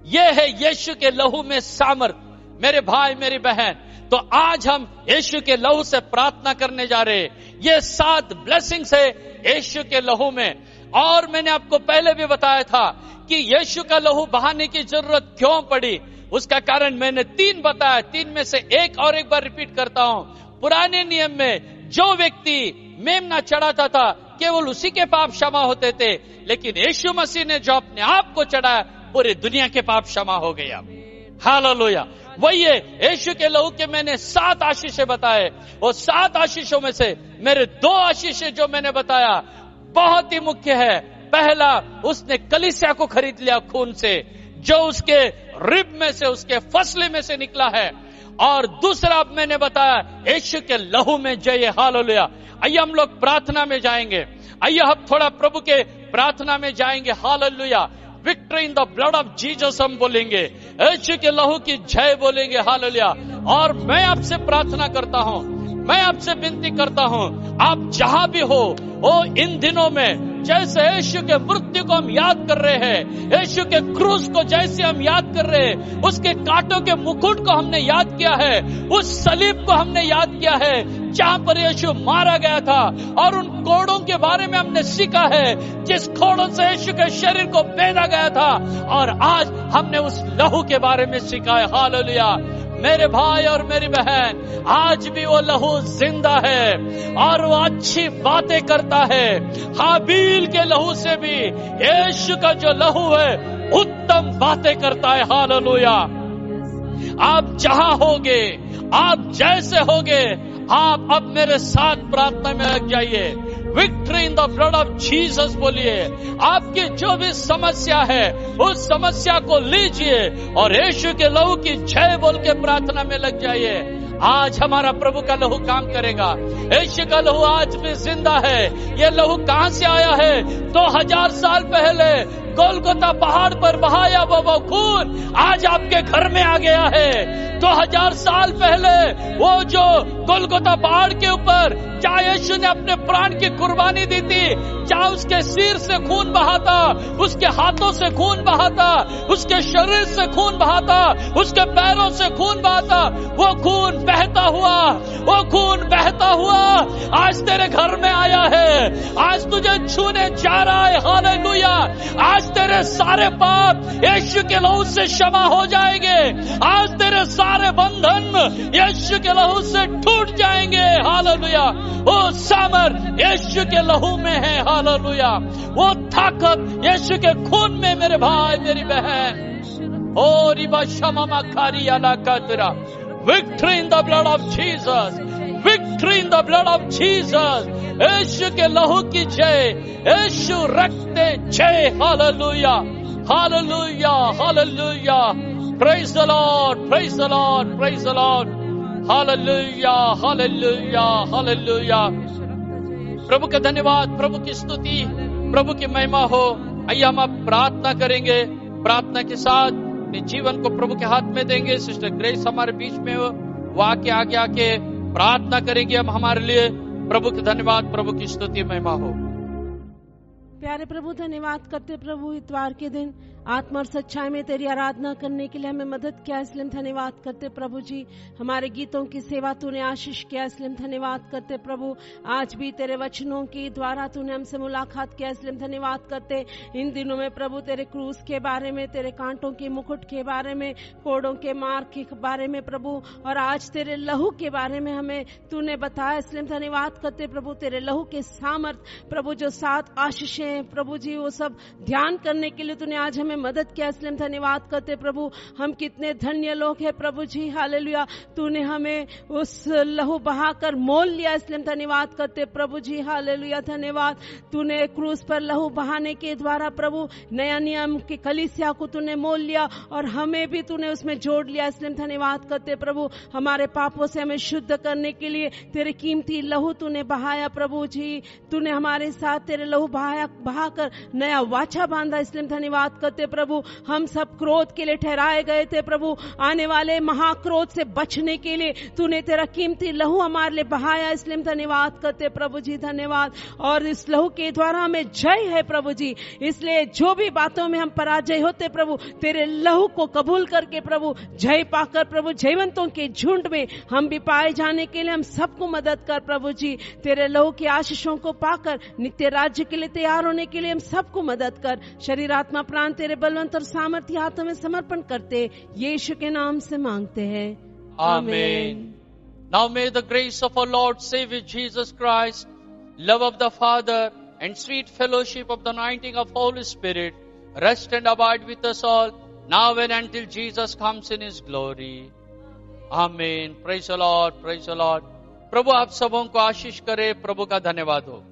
ये है यीशु के लहू में सामर्थ। मेरे भाई मेरी बहन, तो आज हम यीशु के लहू से प्रार्थना करने जा रहे हैं। ये 7 ब्लेसिंग्स है यीशु के लहू में। और मैंने आपको पहले भी बताया था कि यीशु का लहू बहाने की जरूरत क्यों पड़ी। उसका कारण मैंने 3 बताया। 3 में से एक और एक बार रिपीट करता हूं। पुराने नियम में जो व्यक्ति मेमना चढ़ाता था केवल उसी के पाप क्षमा होते थे, लेकिन यीशु मसीह ने जो अपने आप को चढ़ाया पूरी दुनिया के पाप क्षमा हो गया। हालेलुया। वही है यीशु के लहू के मैंने 7 आशीषें बताए। वो 7 आशीषों में से मेरे 2 आशीषें जो मैंने बताया बहुत ही मुख्य है। पहला, उसने कलीसिया को खरीद लिया खून से, जो उसके रिब में से, उसके फसले में से निकला है। और दूसरा मैंने बताया यीशु के लहू में जय। हालेलुया। आइए हम लोग प्रार्थना में जाएंगे। आइए हम थोड़ा प्रभु के प्रार्थना में जाएंगे। Hallelujah. Victory in the blood of Jesus हम बोलेंगे, यीशु के लहू की जय बोलेंगे। हालेलुया। और मैं आपसे प्रार्थना करता हूं, मैं आपसे विनती करता हूं, आप जहां भी हो, इन दिनों में जैसे यीशु के मृत्यु को हम याद कर रहे हैं, यीशु के क्रूस को जैसे हम याद कर रहे हैं, उसके कांटों के मुकुट को हमने याद किया है, उस सलीब को हमने याद किया है जहां पर यीशु मारा गया था, और उन कोड़ों के बारे में हमने सीखा है जिस कोड़ों से यीशु के शरीर को बेधा गया था, और आज हमने उस लहू के बारे में सीखा है। हालेलुया। मेरे भाई और मेरी बहन, आज भी वो लहू जिंदा है और वो अच्छी बातें करता है। हाबील के लहू से भी यीशु का जो लहू है उत्तम बातें करता है। हालेलुया। आप जहां होगे, आप जैसे होगे, आप अब मेरे साथ प्रार्थना में लग जाइए। Victory in the blood of Jesus बोलिए। आपकी जो भी समस्या है उस समस्या को लीजिए और यीशु के लहू की जय बोल के प्रार्थना में लग जाइए। आज हमारा प्रभु का लहू काम करेगा। यीशु का लहू आज भी जिंदा है। यह लहू कहां से आया है? 2000 साल पहले गोलगोता पहाड़ पर बहाया वो खून आज आपके घर में आ गया है। 2000 साल पहले वो जो गोलगोता पहाड़ के ऊपर जहाँ यीशु ने अपने प्राण की कुर्बानी दी थी, जहाँ उसके सिर से खून बहा था, उसके हाथों से खून बहा था, उसके शरीर से खून बहा था, उसके पैरों से खून बहा था, वो खून बहता हुआ, वो खून बहता हुआ आज तेरे घर में आया है। आज तुझे छूने जा रहा है। हालेलुया। आज तेरे सारे पाप यीशु के लहू से क्षमा हो जाएंगे। आज तेरे सारे बंधन यीशु के लहू से टूट जाएंगे। हालेलुया। वो सामर्थ यीशु के लहू में है। हालेलुया। वो ताकत यीशु के खून में। मेरे भाई मेरी बहन, ओ रिबा शमामा कारी अला कतरा। Victory in the blood of Jesus. Victory in the blood of Jesus. Yeshu के लहू की जय। यीशु रक्त जय। हालेलुया। हालेलुया। हालेलुया। Praise the Lord. Praise the Lord. Praise the Lord. हालेलुया। हालेलुया। हालेलुया। प्रभु का धन्यवाद, प्रभु की स्तुति, प्रभु की महिमा हो। आइए हम अब प्रार्थना करेंगे। प्रार्थना के साथ अपने जीवन को प्रभु के हाथ में देंगे। सिस्टर ग्रेस हमारे बीच में हो, वो आगे आके प्रार्थना करेंगे हम हमारे लिए। प्रभु का धन्यवाद, प्रभु की स्तुति महिमा हो। प्यारे प्रभु, धन्यवाद करते प्रभु इतवार के दिन आत्मा और सच्चाई में तेरी आराधना करने के लिए हमें मदद किया, इसलिए धन्यवाद करते प्रभु जी। हमारे गीतों की सेवा तूने आशीष किया, इसलिए धन्यवाद करते प्रभु। आज भी तेरे वचनों के द्वारा तूने हमसे मुलाकात किया, इसलिए धन्यवाद करते। इन दिनों में प्रभु तेरे क्रूस के बारे में, तेरे कांटों के मुकुट के बारे में, कोड़ों के मार के बारे में प्रभु, और आज तेरे लहू के बारे में हमें तूने बताया, इसलिए धन्यवाद करते प्रभु। तेरे लहू के सामर्थ प्रभु, जो 7 आशीषें प्रभु जी, वो सब ध्यान करने के लिए तूने आज हमें मदद किया, इसलिए धन्यवाद करते प्रभु। हम कितने धन्य लोग हैं प्रभु जी। हालेलुया। तूने हमें उस लहू बहाकर मोल लिया, इसलिए धन्यवाद करते प्रभु जी। हालेलुया। धन्यवाद। तूने क्रूस पर लहू बहाने के द्वारा प्रभु नया नियम की कलीसिया को तूने मोल लिया और हमें भी तूने उसमें जोड़ लिया, इसलिए धन्यवाद करते प्रभु। हमारे पापों से हमें शुद्ध करने के लिए तेरे कीमती लहू तूने बहाया प्रभु जी। तूने हमारे साथ तेरे लहू बहाकर नया वाचा बांधा, इसलिए धन्यवाद करते होते प्रभु, हम सब क्रोध के लिए ठहराए गए थे प्रभु। आने वाले महाक्रोध से बचने के लिए तूने तेरा कीमती लहू हमारे लिए बहाया, इसलिए हम धन्यवाद करते प्रभु जी, धन्यवाद। और इस लहू के द्वारा हमें जय है प्रभु जी, इसलिए जो भी बातों में हम पराजय होते प्रभु, तेरे लहू को कबूल करके प्रभु जय पाकर प्रभु जयवंतों के झुंड में हम भी पाए जाने के लिए हम सबको मदद कर प्रभु जी। तेरे लहू की आशीषों को पाकर नित्य राज्य के लिए तैयार होने के लिए हम सबको मदद कर। शरीर आत्मा प्राण तेरे बलवंत और सामर्थ्य हाथों में समर्पण करते यीशु के नाम से मांगते हैं, आमीन। Now may the grace of our Lord Savior Jesus Christ, love of the Father, and sweet fellowship of the anointing of Holy Spirit rest and abide with us all, now and until Jesus comes in His glory. Amen. Praise the Lord. Praise the Lord. प्रभु आप सबों को आशीष करे। प्रभु का धन्यवाद हो।